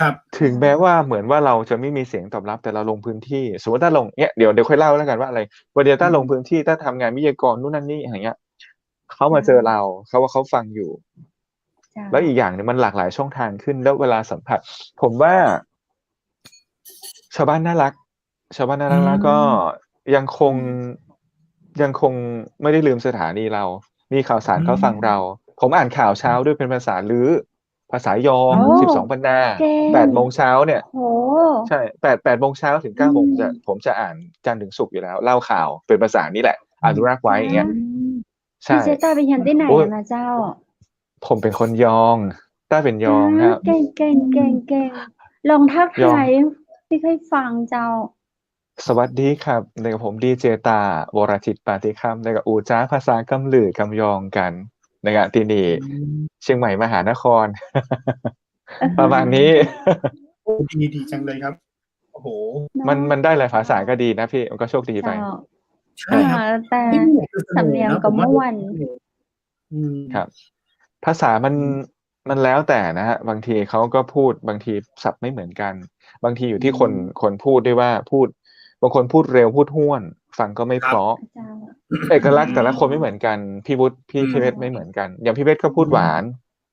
ครับ ถึงแม้ว่าเหมือนว่าเราจะไม่มีเสียงตอบรับ แต่เราลงพื้นที่ สมมุติต้าลง เงี้ย เดี๋ยวค่อยเล่าแล้วกันว่าอะไร วันเดียวต้าลงพื้นที่ ต้าทำงานวิทยากรนู่นนั่นนี่ อะไรเงี้ย เขามาเจอเรา เขาว่าเขาฟังอยู่ เจ้า แล้วอีกอย่างหนึ่งมันหลากหลายช่องทางขึ้น แล้วเวลาสัมผัส ผมว่า ชาวบ้านน่ารัก ชาวบ้านน่า อื รัก แล้วก็ ม ยังค อื ง ม ยังคงไม่ได้ลืมสถานีเรา มีข่าวสารอืเขาฟังเรา ม ผมอ่านข่าวเช้าด้วยเป็นภาษาลื้อ ภาษายอ โอ้ 12 บรรณา เก่ง 8 โมงเช้าเนี่ย โอ้โฮ ใช่ 8 โมงเช้าถึง อื9 โมง ม ผมจะอ่านจันทร์ถึงศุกร์อยู่แล้ว เล่าข่าวเป็นภาษานี้แหละ อนุรักษ์ไว้ อย่างเงี้ย ใช ดี่ เจต้าไปเรียนที่ไหน โอ๊ย อะนะเจ้า? ผมเป็นคนยอง ต้าเป็นยองครับ เก่ง ๆ ๆ ๆ ลองทักยอ ทาง ยพี่ให้ฟังเจ้า สวัสดีครับ นี่กับผมดีเจต้า วรทิต ปาฏิค่ำ นี่ก็อูจ๊ะภาษากำลือกำยองกัน นะครับ ที่นี่ อืม เชียงใหม่มหานคร อะ ป ฮระมาณนี้ ะ โอ้ ดีจังเลยครับ โอ้โฮ เนา มันได้หลายภาษาก็ดีนะพี่ มันก็โชคดี เจ ไป ้า ใช่ครับ แต่ นี่แหละคือเส สำ น่ เนี ห์ ยง นะ ก็ ผมว่า ม่วน เสน่ห์ อืม ครับ ภาษามัน อืม มันแล้วแต่นะครับ บางทีเขาก็พูด บางทีศัพท์ไม่เหมือนกัน บางทีอยู่ที่คนพูดด้วยว่า บางคนพูดเร็ว พูดห้วน ฟังก็ไม่ ครเพับ ราะ เจ้า เอกลักษณ์แต่ละคน อืม ไม่เหมือนกัน พี่วุฒิ อื พี่เพชร ม ไม่เหมือนกัน อย่างพี่เพชรก็พูดอืม หวาน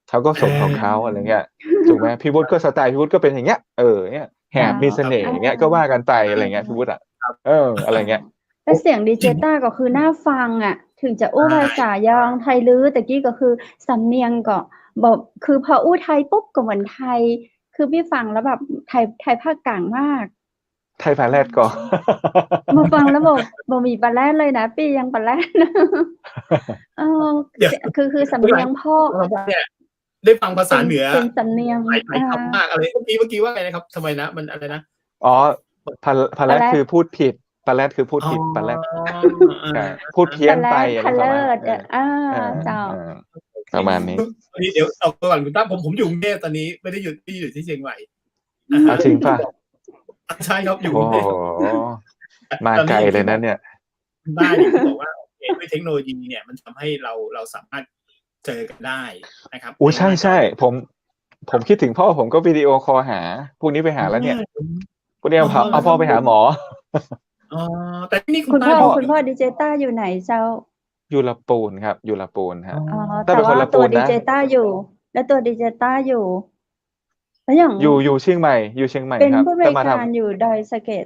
เขาก็ เอ สนของเขา อะไรเงี้ย อ ถูกไหม พี่วุฒิก็สไตล์พี่วุฒิก็เป็นอย่างเงี้ย อย่างเงี้ย แห เจ้า บมีเสน่ห์ อา อย่างเงี้ย ก็ว่ากันไป เออะไรเงี้ย พี่วุฒิอะ ครับ อะไรเงี้ย แต่เสียงดีเจต้าก็คือน่าฟังอะ ถึงจะอู้ ใช่ ภาษายอง ไทยลื้อ แต่กี้ก็คือสำเนียงก็แบบ คือพออู้ไทยปุ๊บก็เหมือนไทย คือพี่ฟังแล้วแบบไทยภาคกลางมาก ไทยฟ้าแลบ ก่อ มาฟังแล้วบอกบ่มีปลาแล่นเลยนะ ปี้ยังปลาแล่น เออ เดี๋ยว เสีย คือสำเนียงพ่อ เนี่ย ได้ฟังภาษาเหนือ เป็นสำเนียง หลายคำมาก อะไร เมื่อกี้ว่าไงนะครับ? ทำไมนะ มันอะไรนะ? อ๋อ พา ป แล ลา ด แล่ คื น อพูดผิด ปลาแลดคือพูด อ๋อ ผิด ปลาแลด อา ใช่ พูดเพี้ปย ลาน แล ไป ด อะไร ทะ ป เล ระมาณ ิ นั้น ดอะ อา เออ เจ้า ประมาณนี้ พอดีเดี๋ยวเอาก่อนคุณตั้ม ผมอยู่กรุงเทพตอนนี้ ไม่ได้อยู่ที่เชียงใหม่ อะฮะ จริงเปล่า? ใช่ครับ อยู่กโอ้รุง โเทพ ฮ มาไกลเลยนะเนี่ย คุณบ้านอย่างที่บอกว่า โอเค ด้วยเทคโนโลยีเนี่ย มันทำให้เราสามารถเจอกันได้นะครับ อุ๊ย ในหน้าจ ใช่ ๆ ผมคิดถึงพ่อ ผมก็วิดีโอคอลหา พรุ่งนี้ไปหาแล้วเนี่ย พรุ่งนี้ อ๋อ เอาพ่อไปหาหมอ อ๋อ แต่ที่นี่คุ คุณ ณ ต้า พ่อ อยู่ คุณพ่อดีเจต้าอยู่ไหนเจ้า? อยู่ลำพูนครับ อยู่ลำพูนครัอ๋อ บ อ๋อ ต้า แต่ เป็น ว ค่ าน ลำ ตปัูวน ดี นะ เจต้าอยู่ แล้วตัวดีเจต้าอยู่ แล้วอย่าง อยู่เชียงใหม่ อยู่เชียงใหม่เป็น ครับ ผู้อำน ต้า วย มา กาทำ รอยู่ดอยสะเก็ษ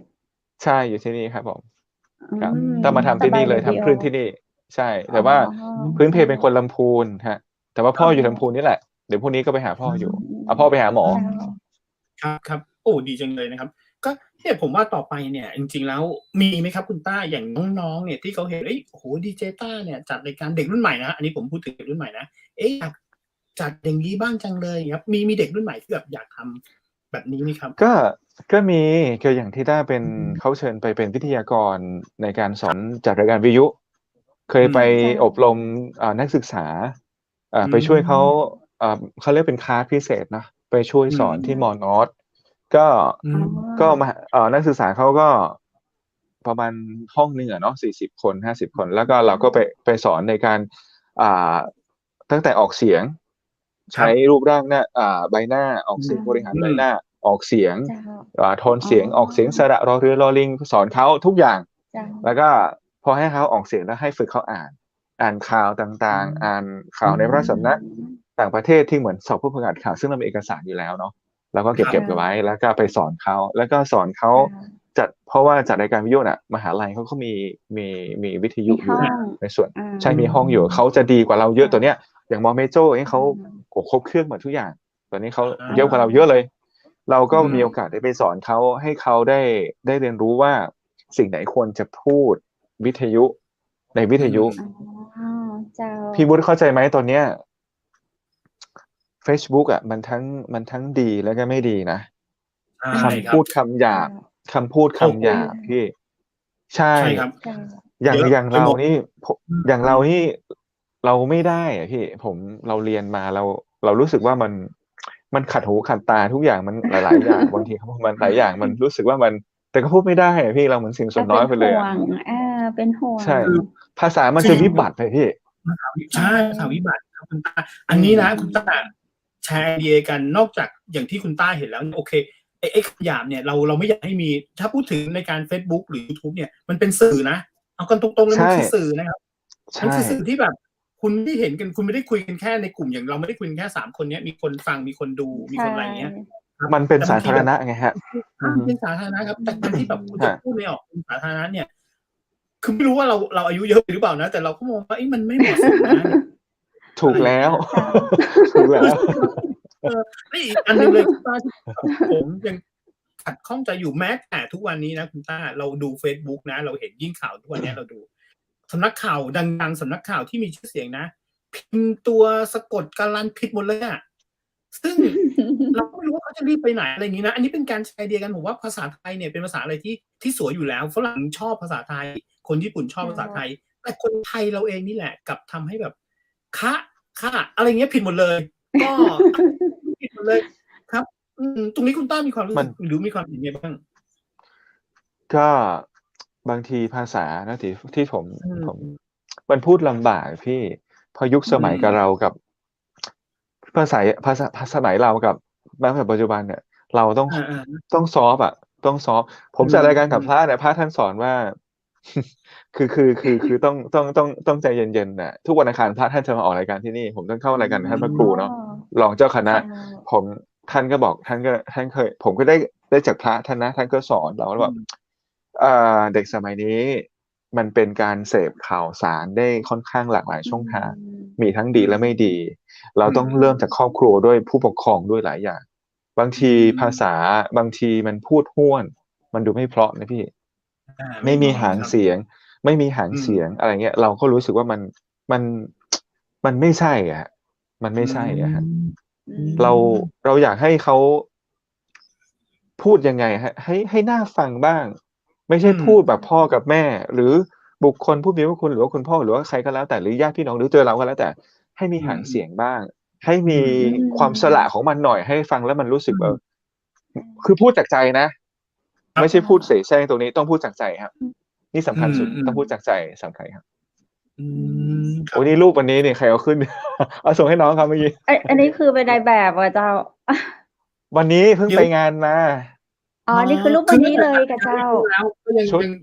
ใช่ อยู่ที่นี่ครับผม อื ครับ ม ต้ามาทำที่นี่เลย สบายเรทำดิโอ คลื่นที่นี่ ใช่ อ๋แต่ว่าอ พื้นเพเป็นคนลำพูนครับ แต่ว่าอพ่๋ออ อยู่ลำพูนนี่แหละ เดี๋ยวพรุ่งนี้ก็ไปหาพ่ออยู่ เอาพ่อไปหาหมอ เจ้า ครับ ๆ โอ้ ดีจังเลยนะครับ ก็เนี่ยผมว่าต่อไปเนี่ย จริง ๆ แล้วมีไหมครับคุณต้า อย่างน้อง ๆ เนี่ยที่เขาเห็น เฮ้ย โอ้โฮ ดีเจต้าเนี่ยจัดรายการเด็กรุ่นใหม่นะครับ อันนี้ผมพูดถึงเด็กรุ่นใหม่นะ เอ๊ะ อยากจัดอย่างงี้บ้างจังเลยครับ มีเด็กรุ่นใหม่ที่แบบอยากทำแบบนี้ไหมครับ? ก็มี ก็อย่างที่ต้าเป็น อืม เขาเชิญไปเป็นวิทยากรในการสอนจัดรายการวิทยุ เคย อืม ไป เจ้า อบรม นักศึกษา อืไปช่วยเขา ม เขาเรียกเป็นคลาสพิเศษเนาะ ไปช่วยอืสอนที่ ม มอ นอร์ท ก็ อื อ๋ ก็ อ นักศึกษาเขาก็ประมาณห้องหนึ่งอะเนาะ 40 คน 50 คน แล้วก็เราก็ไปสอนในการ อ่าตั้งแต่ออกเสียง ใช้รูปร่างหน้าใบหน้าออกเสียงบริหารใบหน้าออกเสียงโทนเสียงออกเสียงสระรอเรือรอลิงสอนเขาทุกอย่าง แล้วก็พอให้เขาออกเสียงแล้วให้ฝึกเขาอ่านข่าวต่างๆอ่านข่าวในพระสำนักต่างประเทศที่เหมือนสอบผู้ประกาศข่าวซึ่งมันเป็นเอกสารอยู่แล้วเนาะแล้วก็เก็บไว้แล้วก็ไปสอนเขาแล้วก็สอนเขาเพราะว่าจัดรายการวิทยุน่ะมหาลัยเขาก็มีวิทยุอยู่ในส่วนใช่มีห้องอยู่เขาจะดีกว่าเราเยอะตัวเนี้ยอย่างมอเมโจ้เนี่ยเขาครบเครื่องหมดทุกอย่างตอนนี้เขาเยอะกว่าเราเยอะเลยเราก็มีโอกาสได้ไปสอนเขาให้เขาได้เรียนรู้ว่าสิ่งไหนควรจะพูดวิทยุในวิทยุพี่วุฒิเข้าใจไหมตอนเนี้ย Facebook อ่ะมันทั้งดีแล้วก็ไม่ดีนะคำพูดคำหยาบพี่ใช่อย่างเรานี่เราไม่ได้อ่ะพี่เราเรียนมาเรารู้สึกว่ามันขัดหูขัดตาทุกอย่างมันหลายๆอย่างบางทีมันหลายอย่างมันรู้สึกว่ามันแต่ก็พูดไม่ได้อ่ะพี่เราเหมือนสิ่งส่วนน้อยไปเลยเป็นห่วงใช่ภาษามันจะวิบัติเลยพี่ใช่ภาษาวิบัติครับคุณต้าอันนี้นะคุณต้าแชร์ไอเดียกันนอกจากอย่างที่คุณต้าเห็นแล้วโอเคไอ้คำหยาบเนี่ยเราไม่อยากให้มีถ้าพูดถึงในการ Facebook หรือ YouTube เนี่ยมันเป็นสื่อนะเอากันตรงๆแล้วมันคือสื่อนะครับมันคือสื่อที่แบบคุณไม่ได้เห็นกันคุณไม่ได้คุยกันแค่ในกลุ่มอย่างเราไม่ได้คุยกันแค่3คนเนี้ยมีคนฟังมีคนดูมีคนอะไรเงี้ยมันเป็นสาธารณะไงฮะเป็นสาธารณะครับแต่การที่แบบคุณจะพูดไม่ออกเป็นสาธารณะเนี่ยคือไม่รู้ว่าเราอายุเยอะหรือเปล่านะแต่เราก็มองว่ามันไม่เหมาะสมนะถูกแล้วนี่อีกอันนึงเลยคุณต้าผมยังขัดข้องใจอยู่แม้แต่ทุกวันนี้นะคุณต้าเราดู Facebook นะเราเห็นยิ่งข่าวทุกวันนี้เราดูสำนักข่าวดังๆสำนักข่าวที่มีชื่อเสียงนะพิมพ์ตัวสะกดการันผิดหมดเลยอ่ะซึ่งเราไม่รู้ว่าเขาจะรีบไปไหนอะไรอย่างนี้นะอันนี้เป็นการใช้ไอเดียกันผมว่าภาษาไทยเนี่ยเป็นภาษาอะไรที่สวยอยู่แล้วฝรั่งชอบภาษาไทยคนญี่ปุ่นชอบภาษาไทยแต่คนไทยเราเองนี่แหละกับทำให้แบบค่ะอะไรเงี้ยผิดหมดเลยก็ผิดหมดเลยครับตรงนี้คุณต้ามีความรู้สึกหรือมีความเห็นยังไงบ้างก็บางทีภาษานะที่ผมมันพูดลำบากพี่พอยุคสมัยกับเรากับภาษาสมัยเรากับปัจจุบันเนี่ยเราต้องซอฟอ่ะต้องซอฟผมจัดรายการกับพระเนี่ยพระท่านสอนว่าคือต้องใจเย็นๆนะทุกวันอังคารพระท่านจะมาออกรายการที่นี่ผมต้องเข้ารายการท่านพระครูเนาะรองเจ้าคณะท่านก็บอกท่านเคยผมก็ได้จากพระท่านนะท่านก็สอนเราแล้วแบบเด็กสมัยนี้มันเป็นการเสพข่าวสารได้ค่อนข้างหลากหลายช่องทางมีทั้งดีและไม่ดีเราต้องเริ่มจากครอบครัวด้วยผู้ปกครองด้วยหลายอย่างบางทีภาษาบางทีมันพูดห้วนมันดูไม่เพราะนะพี่ไม่มีหางเสียงอะไรเงี้ยเราก็รู้สึกว่ามันไม่ใช่อ่ะมันไม่ใช่อ่ะฮะเราอยากให้เขาพูดยังไงให้น่าฟังบ้างไม่ใช่พูดแบบพ่อกับแม่หรือบุคคลผู้มีพระคุณหรือว่าคุณพ่อหรือว่าใครก็แล้วแต่หรือญาติพี่น้องหรือเจอเราก็แล้วแต่ให้มีหางเสียงบ้างให้มีความสละของมันหน่อยให้ฟังแล้วมันรู้สึกคือพูดจากใจนะไม่ใช่พูดเสแสร้งตรงนี้ต้องพูดจากใจครับนี่สำคัญสุดต้องพูดจากใจสำคัญครับโอ้นี่รูปวันนี้เนี่ยใครเอาขึ้นเอาส่งให้น้องครับเมื่อกี้อันนี้คือเป็นนายแบบอ่ะเจ้าวันนี้เพิ่งไปงานมานี่คือรูปวันนี้เลยกับเจ้าแล้วก็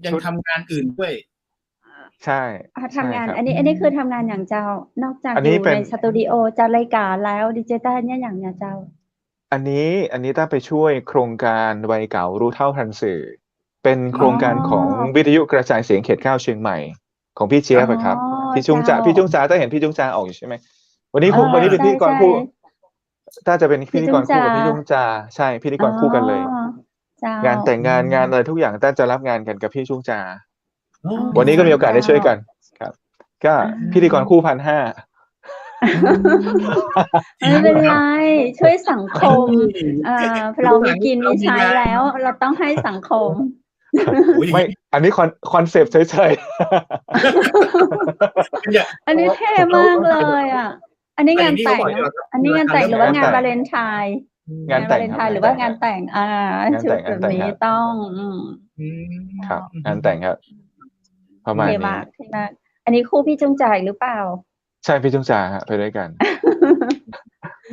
ยังทำงานอื่นด้วยใช่ทำงานอันนี้คือทำงานอย่างเจ้านอกจากอยู่ในสตูดิโอจัดรายการแล้วดิจิตอลเนี่ยอย่างเจ้าอันนี้ต้องไปช่วยโครงการวัยเก่ารู้เท่าทันสื่อเป็นโครงการของวิทยุกระจายเสียงเขต 9เชียงใหม่ของพี่เจี๊ยบครับพี่จุงจ่าถ้าเห็นพี่จุงจ่าออกอยู่ใช่ไหมวันนี้เป็นพิธีกรคู่ถ้าจะเป็นพิธีกรคู่กับพี่จุงจ่าใช่พิธีกรคู่กันเลยงานแต่งงานอะไรทุกอย่างต้าจะรับงานกันกับพี่จุงจ่าวันนี้ก็มีโอกาสได้ช่วยกันครับก็พิธีกรคู่1,500ไม่เป็นไรช่วยสังคมเรามีกินมีใช้แล้วเราต้องให้สังคมไม่อันนี้คอนเซปต์เฉยๆอันนี้เท่มากเลยอ่ะอันนี้งานแต่งอันนี้งานแต่งหรือว่างานวาเลนไทน์งานแต่งหรือว่างานแต่งชุดแบบนี้ต้องครับงานแต่งครับประมาณนี้อันนี้คู่พี่จุงจ่ายหรือเปล่า ใช่พี่จุงจาฮะไปด้วยกัน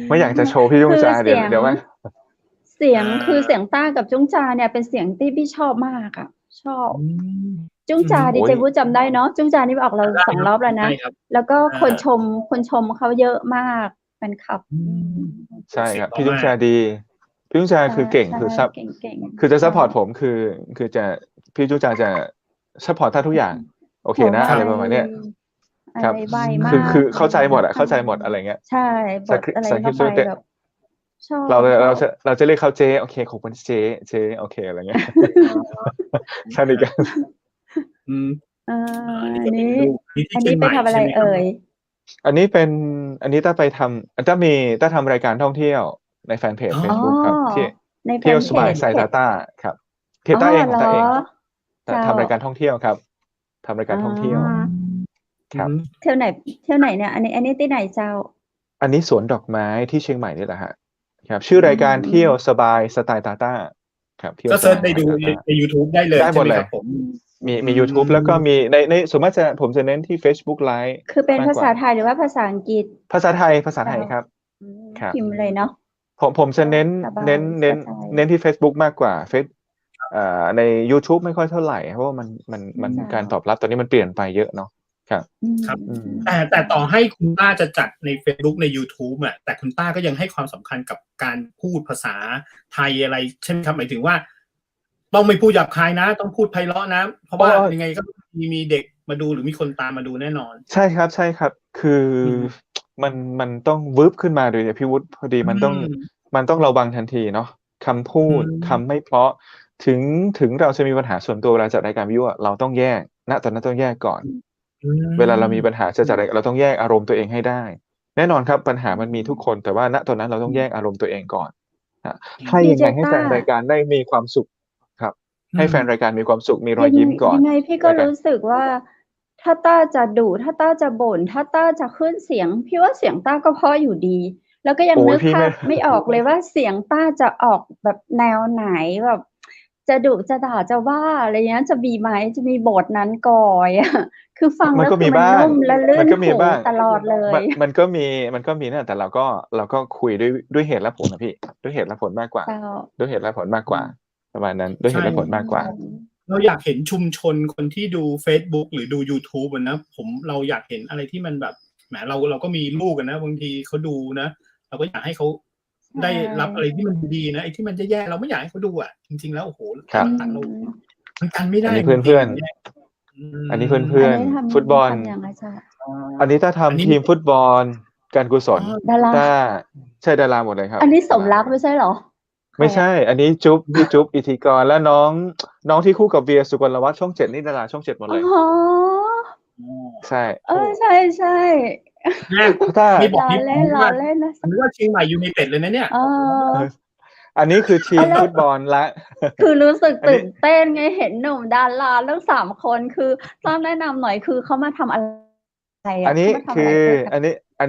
ไม่อยากจะโชว์พี่จุง คือ จาเดี๋ เสี ยวย ง เดี๋ยวว่า เสียง อ่า คือเสียงต้ากับจุ้งจาเนี่ยเป็นเสียงที่พี่ชอบมากอ่ะ ชอบ อืม จุ้งจา อืม ดี โอ้ เจ ย วุฒิจำได้เนาะจุ้งจานี่ออกเรา ได้ 2 ค ร รั อบแล้วนะ ใช่ครับ แล้วก็ อา คนชมเขาเยอะมากแฟนคลับ อืม ใช่ครับ เสียงเพราะ พี่จุง มาก จาดีพี่จุงจา ใช่ คือเก่ง ใช่ คือซับ เก่ง คือจะ ๆ ซั ใช่ ปพอร์ตผมคือจะพี่จุงจาจะซัปพอร์ตต้าทุกอย่าง โอเค โอ้โฮ นะ อะ อะไร ไร ประมาณเนี้ย อะ ครั ไร บ ไว อื มาม ก คือเข้าใจหมด อะไร อะ เข้าใจหมด อะไรเงี้ย ใช่ บ ส ทอะไร สคริปต์ เข้าไป Scripted แบบ ชอ เรา บ เราจะเรียกเขาเจ๊ โอเค ขอบคุณเจ๊ โอเค อะไรเงี้ย อ๋อ สนิทกัน อืม อัน อันนี้ก็เป็น นี้ รูป นี่ที่ อัน เชี นี้ ยง ไป ใหม่ ทำอะ ใช่ ไร ไหมค เอ รับ? ่ย? อันนี้ต้าทำรายการท่องเที่ยวในแฟนเพจ อ๋อ เฟซบุ๊กครับ ที่ ในแฟ เที่ยวน เพ สบาย จ สไตล์ เพจ ต้า ครับ เพจ อ๋อ ต้าเอง ข เหรอ? องต้าเอง เจ้า ทำรายการท่องเที่ยวครับ ทำรายกา อ๋ รท่องเที่ยว อ ครั อือบ ฮึ เที่ยวไหนเนี่ย อันนี้ที่ไหนเจ้า? อันนี้สวนดอกไม้ที่เชียงใหม่นี่แหละครับ ครับ ชื่อรายการเที่ยวสบายสไตล์ต้า ครับ เที่ยว ก็ ส เซิร์ช บาย ไป สไต ดู ล์ ใน ต้า ในยูทูบได้เลย ได้ ใช่ หม ไห ด ม เล ค ย รับผม? มี อื ยูทูบ แล้วก็ ม มีในส่วนมากผมจะเน้นที่เฟซบุ๊กไลฟ์ คือเป็น มาก ภาก ว่า ษาไทยหรือว่าภาษาอังกฤษ? ภาษาไทย ภาษา เจ ไท้ า ครับ ครับ พิมพ์เลยเนาะ ผมจะเน้น สบาย เน้น เน้น สไตล์ เน้นที่เฟซบุ๊กมากกว่า ในยูทูบไม่ค่อยเท่าไร เพราะว่ามัน เจ้า การตอบรับตอนนี้มันเปลี่ยนไปเยอะเนาะ ครับ ครับ อืม แต่ต่อให้คุณต้าจะจัดในเฟซบุ๊ก ในยูทูบอะ แต่คุณต้าก็ยังให้ความสำคัญกับการพูดภาษาไทยอะไร ใช่ไหมครับ? หมายถึงว่า ต้องไม่พูดหยาบคายนะ ต้องพูดไพเราะนะ เพราะว่ายังไงก็มีเด็กมาดู หรือมีคนตามมาดูแน่นอน ใช่ครับ คือ อือฮึ มันต้องวืบขึ้นมาเลยอะพี่วุฒิ พอดี อืมันต้อง ม ระวังทันทีเนาะ คำพู อืด คำม ไม่เพราะ ถึงเราจะมีปัญหาส่วนตัวเวลาจัดรายการวิทยุอะ เราต้องแยก ณ ตอนนั้นต้องแยกก่อน อืม เวลาเรามีปัญหาจะจัดราย เราต้องแยกอารมณ์ตัวเองให้ได้ แน่นอนครับปัญหามันมีทุกคน แต่ว่า ณ ตอนนั้นเราต้องแยกอารมณ์ตัวเองก่อน ครับ อื ให้ ดี ยัง เจ ไงให้ ต้า แฟนรายการได้มีความสุข ครับ อืให้แฟนม รายการมีความสุข มีรอย ยัง ยิ้มก่อน ยังไงพี่ก็ แล้วกัน รู้สึกว่า ถ้าต้าจะดุ ถ้าต้าจะบ่น ถ้าต้าจะขึ้นเสียง พี่ว่าเสียงต้าก็เพราะอยู่ดี แล้วก็ยั โอง น้ ึก พี่ ภา ไม่ พไม่ออกเลยว่า เสียงต้าจะออกแบบแนวไหน แบบจะดุ จะด่า จะว่า อะไรเงี้ย จะมีไหม? จะมีโหมดนั้นก่อย อะ คือฟัง มั แล น้ ว ก็ คื มี อมัน บ้า นุ่ ง มและลื่ มัน น ก็ ห มี ู บ้าง ตลอดเล มั ย มันก็มีนั่นแหละ แต่เราก็คุยด้วยเหตุและผลอะพี่ ด้วยเหตุและผลมากกว่า เจ้า ด้วยเหตุและผลมาก อ กว่า ประมาณนั้น ด้วย ใช เหตุและผล่ อื มากกว่า ม เราอยากเห็นชุมชนคนที่ดูเฟซบุ๊ก หรือดูยูทูบอะนะ เราอยากเห็นอะไรที่มันแบบ แหม เราก็มีลูกอะนะ บางทีเขาดูนะ เราก็อยากให้เขา ใช ได้รับอะไรที่มันดี ๆ นะ ไอ้ที่มันแย่ ๆ เราไม่อยากให้เขาดูอะ จริง ๆ แล้ว โอ้โฮ ครั อื บ หลัง ๆ เรา ม มันกันไม่ไอัดน้นี้ จ เริง พื่อน ๆ อย่างเงี้ย อืๆ อันนี้ อั เพื่ น อน นี้ทๆ ฟุตบอล ำยังไงเจ้า? อ๋อ อันนี้ต้าทอันนี้ ำทีมฟุตบอลการกุศล อ๋อ ดารา ต้า ใช่ ดาราหมดเลยครัอับ นนี้ส ดาม รา รัก หมด ไม่ใช่เหรอ? ใค ไม ร่ ใช อะ? อันนี้จุ๊บ พี่จุ๊บ อิทธิกร และน้อง น้องที่คู่กับเวีย สุกลวัฒน์ ช่อง 7 นี่ดาราช่อง 7 หมดอ๋เลย อ อ๋อ ใช่ เออ โอ้ ใช่ แม่ เพราะถ้า นี่บ ๆ อก ล้อ นี่ เ นึกว่า ล่น ๆ นะ นึกว่าเชียงใหม่ยูไนเต็ดเลยนะเนี่ย เออ อันนี้คือที อ้าว ม แล้ว ฟุตบอลและ คือรู้สึกอัน ตืนี่้ นเต้นไง เห็นหนุ่มดาราทั้ง 3 คน คือต้องแนะนำหน่อย คือเขามาทำ อะไร อั อะ น เขนี้ ามาทำ คื อะไร อ กัน อัน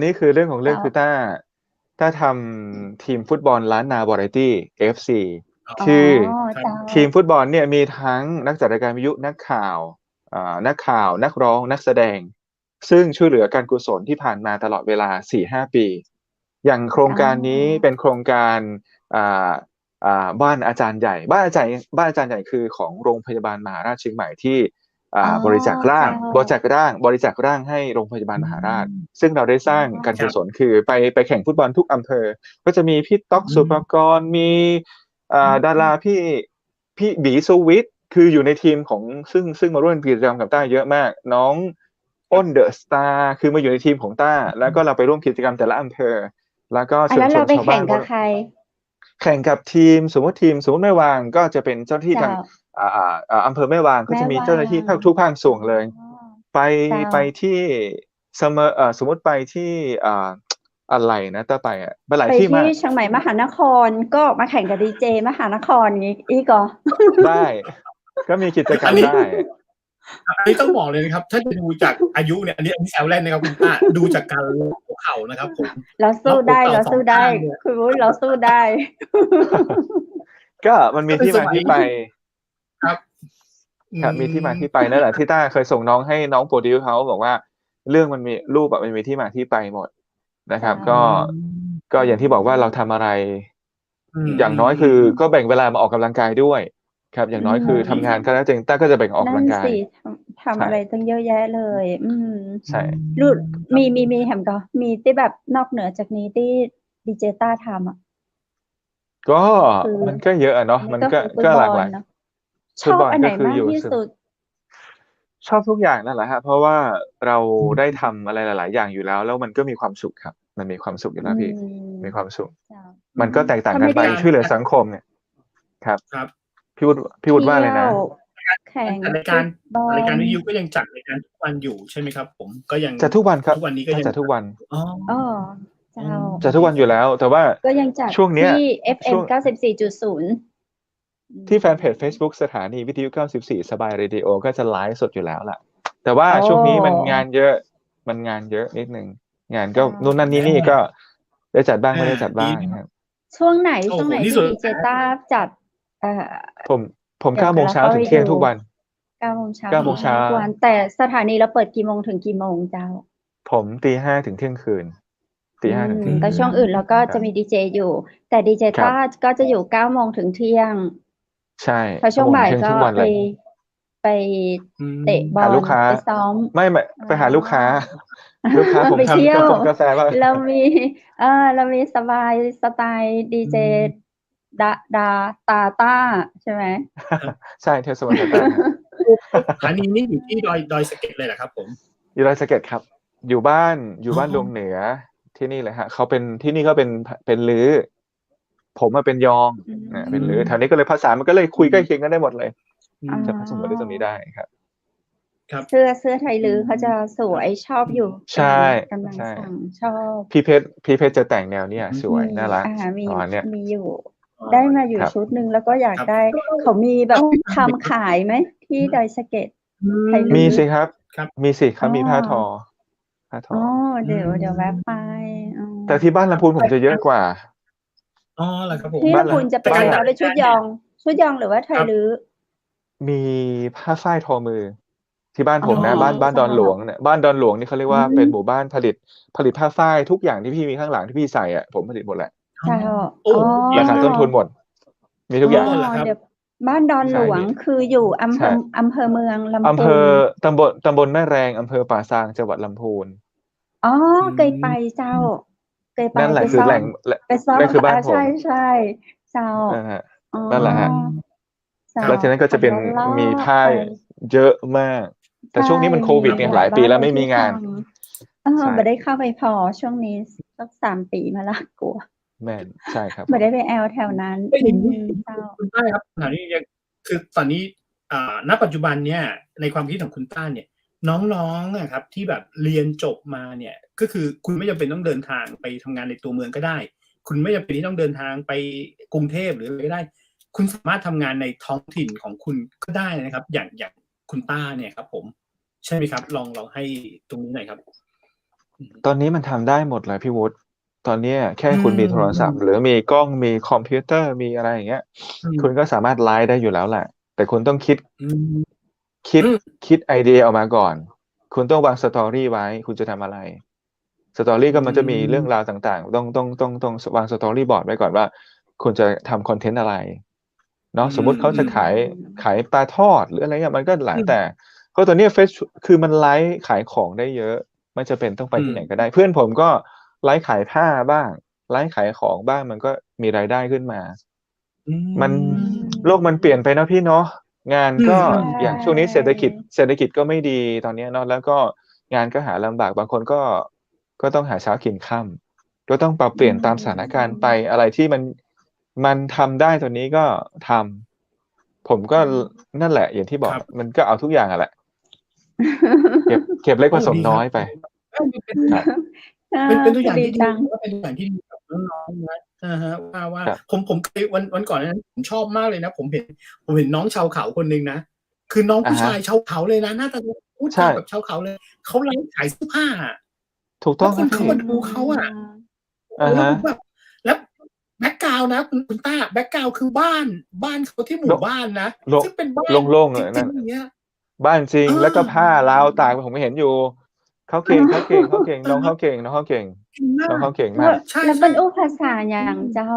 นี้คือเรื่องของเรื่เจ้อง า คือต้าทำทีมฟุตบอลล้านนาวาไรตี FC อ๋อ คือ ครั เจ้ บ ทีมา ฟุตบอลเนี่ยมีทั้งนักจัดรายการวิทยุ นักข่าว นักข่าว นักร้อง นักแสดง ซึ่งช่วยเหลือการกุศลที่ผ่านมาตลอดเวลา 4-5 ปี อย่างโครงอ๋การนี้อ เป็นโครงการ อ่า บ้านอาจารย์ใหญ่ บ้านอาจารย์ใหญ่คือของโรงพยาบาลมหาราชเชียงใหม่ที่ อ๋อ บริจาคร่า เจ้า บริจาคร่างให้โรงพยาบาล อืมหาราช ม ซึ่งเราได้สร้างอ๋อ การกุครับ ศลคือไปแข่งฟุตบอลทุกอำเภอ ก็จะมีพี่ต๊อก อื สุภม กร มี อืดารา ม พี่บี สุวิทย์ คืออยู่ในทีมของ ซึ่งมาร่วมกิจกรรมกับต้าเยอะมาก น้องอ้น เดอะสตาร์ คือมาอยู่ในทีมของต้า แล้วก็เราไปร่วมกิจกรรมแต่ละอำเภอ แล้วก็ อา เชิ แล้ ญ ว ช เรา วน ไป ชาว แข บ้า ่ง น กับใคร? แข่งกับทีม สมมุติแม่วางก็จะเป็นเจ้าหน้าที่ เจ้า ทาง อำเภอแม่วาง ก็แม่ จะมี วาเจ้าหน้าที่ง ทุกภาคส่วนเลย อ๋อ ไป เจ้า ไปที่ สมมุติไปที่ อะไรนะ ต้าไปอะ ไปหลายไปทที่มี่าก เชียงใหม่มหานคร ก็มาแข่งกับดีเจมหานคร งี้อีกเหรอ? ได้ ก็มีกิจกรอัน รม นี้ ได้ อันนี้ต้องบอกเลยนะครับ ถ้าจะดูจากอายุเนี่ย อันนี้แซวเล่นนะครับคุณต้า ดูจากการล็อกหัวเข่านะครับผม เราสล็อู้ กหั ได วเข่า เรา 2 สู้ ข้ ได้ างเนี่ย คุณวุฒิ เราสู้ได้ ก็มันมีก็เป็น ที่ ส มา มัย ที่ไป ครับ อื ครับ มีที่มาม ที่ไปนั่นแหละ ที่ต้าเคยส่งน้องให้น้องโปรดิวซ์เขาบอกว่า เรื่องมันมีรูปมันมีที่มาที่ไปหมดนะครับ ใช่ ก็อย่างที่บอกว่าเราทำอะไร ม อย่างน้อยคือก็แบ่งเวลามาออกกำลังกายด้วย ครับ อย่างน้อยคือทำงานก็แล้วต้าก็จะแบ่งออกกำลังกาย นั่นสิทำอะไรตั้งเยอะแยะเลย ใช่ รู้มีแหมก็มีที่แบบนอกเหนือจากนี้ที่ดีเจต้าทำอ่ะ ก็ คือ มันก็เยอะอะเนาะมันก็ คือฟุตบ ห อ ลาก ล หลาย เนาะช ฟุต อบบ อล อันไหน ก็คือ มาก อยู่ ที่สุด ชอบทุกอย่างนั่นแหละฮะเพราะว่าเราได้ทำอะไรหลาย ๆ อย่างอยู่แล้ว แล้วมันก็มีความสุขครับ มันมีความสุขอยู่แล้วพี่ มีความสุข จ้ะ มันก็แตกต่างกันไป ถ้าไม่ได้ ช่วยเหลือสังคมเนี่ย ครับ ครับ พี่วุฒิว่าอะไรนะ แข่ง รายการ ฟุตบอล รายการวิทยุก็ยังจัดรายการทุกวันอยู่ใช่ไหมครับ ผมก็ยัง จัดทุกวันครับ ทุกวันนี้ก็ยัง จัดทุกวัน อ๋อ อ๋อเจ้า จัดทุกวันอยู่แล้ว แต่ว่า ก็ยังจัด ช่วงเนี้ย ที่ ช่ FM วง 94.0 ที่แฟนเพจ Facebook สถานีวิทยุ 94 สบายเรดิโอก็จะไลฟ์สดอยู่แล้วล่ะ แต่ว่า โอ้ ช่วงนี้มันงานเยอะนิดนึง งานก็ อ๋อ นู่นนั่นนี่ก็ได้จัดบ้างไม่ได้จัดบ้าง ดี ครับ ช่วงไหน โอ้โห ช่วงไหน นี่ ที่ สุด ดีเจต้าจัดผม เดี๋ยว 9 โมงเช้าถึงเที่ยงทุกวัน 9 โมงเช้า 9 โมงเช้า ทุกวันแต่สถานีเราเปิดกี่โมงถึงกี่โมงเจ้า ผม 5:00 ถึงเที่ยงคืน 5:00 ถึงเที่ยง แต่ คืน ช่วงอื่นเราก็จะมีดีเจอยู่ แต่ดีเจ ครับ ต้าก็จะอยู่ 9 โมงถึงเที่ยง ใช่ พอช่วงบ่าย 9 โม ก็ ถึงเที่ยงทุกวัน ไป เลย ไป อืม เตะบอ หา ล ลูกค้า ไปซ้อม ไม่ไปหาลูกค้า ลูกค้าผม ไปเที่ยว ทำกาแฟบ้าง เรามีสบายสไตล์ดีเจดาตาต้าใช่ไหม ใช่เทศบาลตาต้าครับ สถานีนี้อยู่ที่ดอยสะเก็ดเลยเหรอครับ ผม อยู่ดอยสะเก็ดครับ อยู่บ้านดงเหนือที่นี่เลยฮะเขาเป็นที่นี่ก็เป็นลือ ผมมาเป็นยอง อืม เป็นลือแถวนี้ก็เลยภาษามันก็เลยคุยใกล้เคียงกันได้หมดเลย อ๋อ จะผสมกันได้ตรงนี้ได้ครับ ครับ เสื้อไทยลื้อเขาจะสวยชอบอยู่ ใช่ กำลัง ใช่ สั่งชอบ พี่เพชรจะแต่งแนวเนี้ยสวยน่ารัก มี ประมาณเนี้ย มีอยู่ ได้มาอยู่ ครับ ชุดหนึ่งแล้วก็อยาก ครับ ได้ เขามีแบบทำขายไหมที่ดอยสะเก็ด ไทยลื้อ มีสิครับ ครับ มีสิเขามี อ๋อ ผ้าทอ อ๋อเดี๋ยวแวะไปอ๋อ แต่ที่บ้านลำพูนผมจะเยอะกว่า อ๋อเหรอครับผม ที่ บ้าน ลำพูนจะเป็น บ้าน อะไรเป็นชุดยองหรือว่าไทยลื้อ มีผ้าฝ้ายทอมือ ที่บ้านผมนะ อ๋อ บ้านดอนหลวงเนี่ยบ้านดอนหลวงนี่เขาเรียกว่าเป็นหมู่บ้านผลิตผ้าฝ้ายทุกอย่างที่พี่มีข้างหลังที่พี่ใส่อ่ะผมผลิตหมดแหละ เจ้า โอ้ ราคาต้นทุนหมด มีทุกอย่าง อ๋อเหรอครับ เดี๋ยวบ้านดอนหลวง ใช่ คืออยู่อำเภ ใช่ อเมืองลำ อำเภ พู อน ตำบลแม่แรงอำเภอป่าซางจังหวัดลำพูน อ๋อเคยไปเจ้าเคยไป นั่นแหละ ไป คือ ซ่อม แหล่ง ไปซ่อม นั่นคือบ้านผม ใช่เจ้า นะฮะ อ๋อ นั่นแหละฮะ เจ้า แล้วทีนั้นก็จะเป็น ขับรถ มีผ้า ไป เยอะมาก แต่ช่วงนี้มันโควิดเนี่ยหลายปีแล้วไม่มีงาน ใช่ ใช่ ไม่ได้เข้าไปพอช่วงนี้สัก3 ปีมาละกลัว แม่นใช่ครับ ไม่ได้ไปแอลแถวนั้น ไม่เห็น เจ้า คุณต้าครับขณะนี้ยังคือตอนนี้ณปัจจุบันเนี่ยในความคิดของคุณต้าเนี่ย น้องๆครับที่แบบเรียนจบมาเนี่ย ก็คือคุณไม่จำเป็นต้องเดินทางไปทำงานในตัวเมืองก็ได้ คุณไม่จำเป็นที่ต้องเดินทางไปกรุงเทพหรืออะไรก็ได้ คุณสามารถทำงานในท้องถิ่นของคุณก็ได้นะครับ อย่างคุณต้าเนี่ยครับ ผมใช่ไหมครับ ลองให้ตรงนี้หน่อยครับ ตอนนี้มันทำได้หมดเลยพี่วุฒิตอนนี้แค่คุณมีโทรศัพท์ หรือมีกล้องมีคอมพิวเตอร์มีอะไรอย่างเงี้ย คุณก็สามารถไลฟ์ได้อยู่แล้วแหละ แต่คุณต้องคิดไอเดียออกมาก่อน คุณต้องวางสตอรี่ไว้ คุณจะทำอะไรสตอรี่ก็มันจะมีเรื่องราวต่างๆต้องวางสตอรี่บอร์ดไว้ก่อนว่า คุณจะทำคอนเทนต์อะไรเนาะสมมุติเขาจะขายปลาทอดหรืออะไรเงี้ยมันก็หลายแต่เพราะตอนนี้เฟซคือมันไลฟ์ขายของได้เยอะไม่จะเป็นต้องไปที่ไหนก็ได้ เพื่อนผมก็ไลฟ์ขายผ้าบ้างไลฟ์ขายของบ้างมันก็มีรายได้ขึ้นมามันโลกมันเปลี่ยนไปนะพี่เนาะงานก็อย่างช่วงนี้เศรษฐกิจก็ไม่ดีตอนนี้เนาะแล้วก็งานก็หาลำบากบางคนก็ต้องหาเช้ากินค่ำก็ต้องปรับเปลี่ยนตามสถานการณ์ไปอะไรที่มันทำได้ตัวนี้ก็ทำผมก็นั่นแหละอย่างที่บอกมันก็เอาทุกอย่างอ่ะแหละเก็บเล็กผสมน้อยไปเป็นตัวอย่างที่ดีเป็นตัวอย่างที่ดีกับน้องๆนะว่าผมเคยวันก่อนนั้นผมชอบมากเลยนะผมเห็นน้องชาวเขาคนนึงนะคือน้องผู้ชายชาวเขาเลยนะหน้าตาพูดจาแบบชาวเขาเลยเขาไลฟ์ขายเสื้อผ้าถูกต้องคนเข้ามาดูเขาอ่ะแล้วแบบแล้วแบ็คกราวน์นะคุณต้าแบ็คกราวน์คือบ้านเขาที่หมู่บ้านนะซึ่งเป็นบ้านโล่งๆเลยนั่นบ้านจริงแล้วก็ผ้าราวตากผมเห็นอยู่ เขาเก่งน้องเขาเก่งน้องเขาเก่ง เก่งมาก น้องเขาเก่ง แล้ มาว ก ใช่ แล้ว ใช่ เป็นอู้ภาษาอย่างเจ้า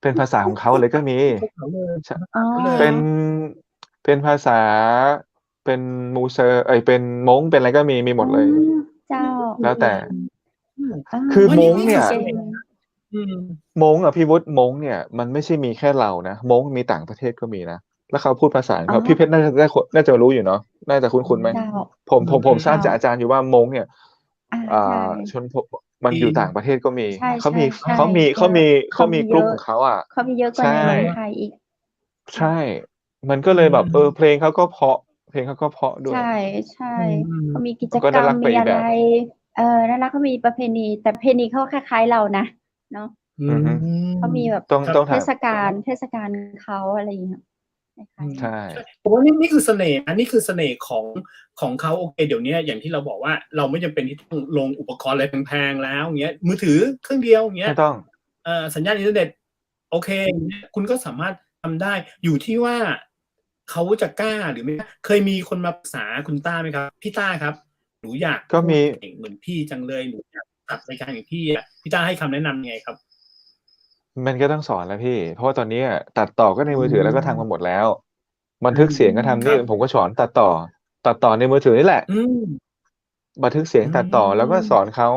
เป็นภาษาของเขาเลยก็มี พวกเขาเลย ใช่ อ๋อ เป็นภาษาเป็นมูเซอร์เป็นม้งเป็นอะไรก็มีหมดเลย เจ้า แล้วแต่ อ่า คือ ว่า ม้งเนี่ย เก่งอืม ม้งอ่ะพี่วุฒิม้งเนี่ยมันไม่ใช่มีแค่เรานะม้งมีต่างประเทศก็มีนะแล้วเขาพูดภาษาของเขาพี่เพชรน่าจะรู้อยู่เนาะน่าจะคุ้นไหม เจ้า ผมทราบจากอาจารย์อยู่ว่าม้งเนี่ย ใช่ ชนมันอยู่ต่างประเทศก็มี ใช่ เขามี ใช่ เขามี เยอะ เขามี เขามี กลุ่ม เยอะ ของเขาอ่ะ เขามีเยอะกว่าใน ใช่ เมืองไทยอีก ใช่ มันก็เลยแบบ อืม เพลงเขาก็เพราะด้วย ใช่ใช่ อืม เขามีกิจ ก็ กรร น่าม รักไป มี อีก อะ แบ ไร บ นั่นแหละเขามีประเพณี แต่ประเพณีเขาคล้ายๆเรานะเนาะ อือฮึ เขามีแบบ ต้อง ครับ ต้อง เท ถาม ศกาลเขาอะไรอย่างเงี้ยคล้ายๆ ใช่ ผมว่านี่คือเสน่ห์นะนี่คือเสน่ห์ของเขาโอเคเดี๋ยวนี้อย่างที่เราบอกว่าเราไม่จำเป็นที่ต้องลงอุปกรณ์อะไรแพงๆแล้วอย่างเงี้ยมือถือเครื่องเดียวอย่างเงี้ย ไม่ต้อง สัญญาณอินเทอร์เน็ตโอเคคุณก็สามารถทำได้อยู่ที่ว่าเขาจะกล้าหรือไม่เคยมีคนมาปรึกษาคุณต้าไหมครับพี่ต้าครับหนูอยาก ก็มี พูดเก่งเหมือนพี่จังเลยหนูอยากตัดรายการอย่างพี่อ่ะพี่ต้าให้คำแนะนำยังไงครับ มันก็ต้องสอนแล้วพี่ เพราะว่าตอนนี้ตัดต่อก็ในมือถือแล้วก็ทำกันหมดแล้ว บันทึกเสียงก็ทำนี่ ครับ ผมก็สอนตัดต่อในมือถือนี่แหละ อืม บันทึกเสียงตัดต่อแล้วก็สอนเขา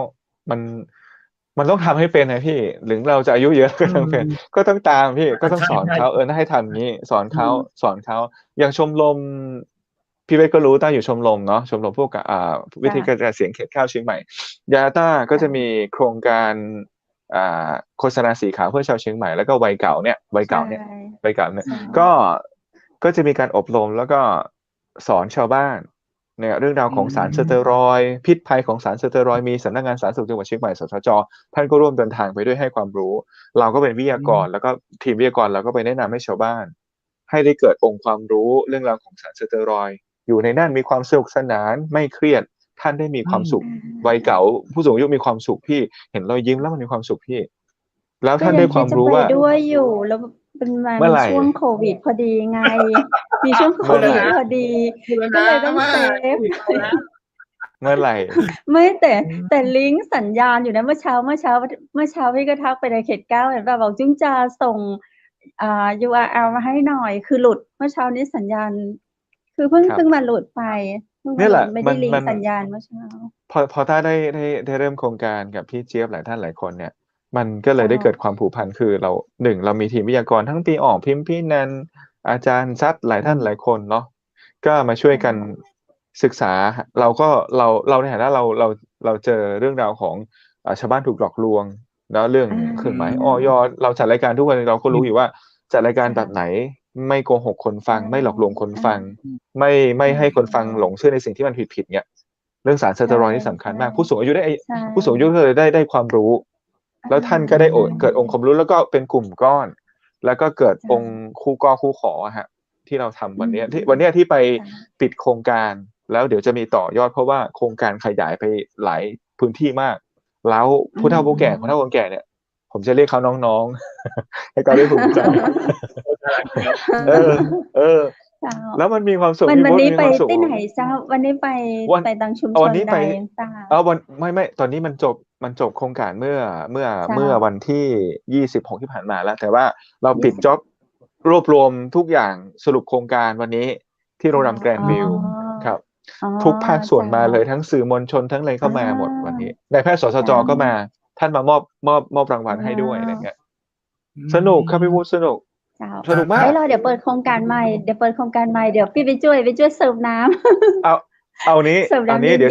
มันต้องทำให้เป็นนะพี่หรือเราจะอายุเยอะก็ต้องเป็น ก็ต้องตามพี่ก็ต้องสอนเขาน่าให้ทำอย่างนี้สอนเขาอย่างชมรมพี่เวทก็รู้ต้าอยู่ชมรมเนาะชมรมพวกวิธีการเสียงเขตข้าวเชียงใหม่ยาต้าก็จะมีโครงการโฆษณาสีขาวเพื่อชาวเชียงใหม่แล้วก็วัยเก่าเนี่ยก็จะมีการอบรมแล้วก็สอนชาวบ้านเนี่ยเรื่องราวของสารสเตียรอยด์พิษภัยของสารสเตียรอยด์มีสำนักงานสาธารณสุขจังหวัดเชียงใหม่สสจ.ท่านก็ร่วมเดินทางไปด้วยให้ความรู้เราก็เป็นวิทยากรแล้วก็ทีมวิทยากรเราก็ไปแนะนำให้ชาวบ้านให้ได้เกิดองค์ความรู้เรื่องราวของสารสเตียรอยด์อยู่ในนั้นมีความสนุกสนานไม่เครียดท่านได้มีความสุขวัยเก่าผู้สูงอายุมีความสุขพี่เห็นรอยยิ้มแล้วมันมีความสุขพี่แล้วท่านได้ความรู้ว่า ก็ยังคิดจะไปด้วยอยู่แล้วเป็นมา เมื่อไหร่ ช่วงโควิดพอดีไง มีช่วงโควิดพอดี ก็เลยต้องเซฟ เมื่อไหร่ ไม่แต่ลิงก์สัญญาณอยู่นะเมื่อเช้าพี่ก็ทักไปในเขต9เห็นป่ะบอกจุ้งจาส่งURL มาให้หน่อยคือหลุดเมื่อเช้านี้สัญญาณคือเพิ่งมาหลุดไปนี่แหละ ไม่ได้ลิงก์สัญญาณเมื่อเช้าพอถ้าได้เริ่มโครงการกับพี่เจี๊ยบหลายท่านหลายคนเนี่ยมันก็เลยได้เกิดความผูกพันคือเรามีทีมวิทยากรทั้งปีออกพิมพ์พี่นันอาจารย์ซัดหลายท่านหลายคนเนาะก็มาช่วยกันศึกษาเราในฐานะเราเจอเรื่องราวของชาวบ้านถูกหลอกลวงแล้วเรื่องเครื่องหมายอยเราจัดรายการทุกวันเราก็รู้อยู่ว่าจัดรายการแบบไหนไม่โกหกคนฟังไม่หลอกลวงคนฟังไม่ให้คนฟังหลงเชื่อในสิ่งที่มันผิดเนี่ยเรื่องสารสเตียรอยด์นี่สำคัญมากผู้สูงอายุก็เลยได้ความรู้แล้วท่านก็ได้เกิดองค์ความรู้แล้วก็เป็นกลุ่มก้อนแล้วก็เกิดองค์คู่ขอฮะที่เราทำวันนี้ที่ไปปิดโครงการแล้วเดี๋ยวจะมีต่อยอดเพราะว่าโครงการขยายไปหลายพื้นที่มากแล้วผู้เฒ่าผู้แก่เนี่ยผมจะเรียกเขาน้องๆให้เขาได้ภูมิใจแล้วมันมีความสุขวันนี้ไปที่ไหนเจ้าวันนี้ไปดังชุมชนใดต่างไม่ตอนนี้มันจบโครงการเมื่อวันที่26ที่ผ่านมาแล้วแต่ว่าเราปิดจ็อบรวบรวมทุกอย่างสรุปโครงการวันนี้ที่โรงแรมแกรนด์วิวครับทุกภาคส่วนมาเลยทั้งสื่อมวลชนทั้งอะไรเข้ามาหมดวันนี้นายแพทย์สสจ.ก็มาท่านมามอบรางวัลให้ด้วยอะไรเงี้ยสนุกครับพี่วุฒิสนุกมากเดี๋ยวเปิดโครงการใหม่เดี๋ยวพี่ไปช่วยเสิร์ฟน้ำเอานี้เดี๋ยว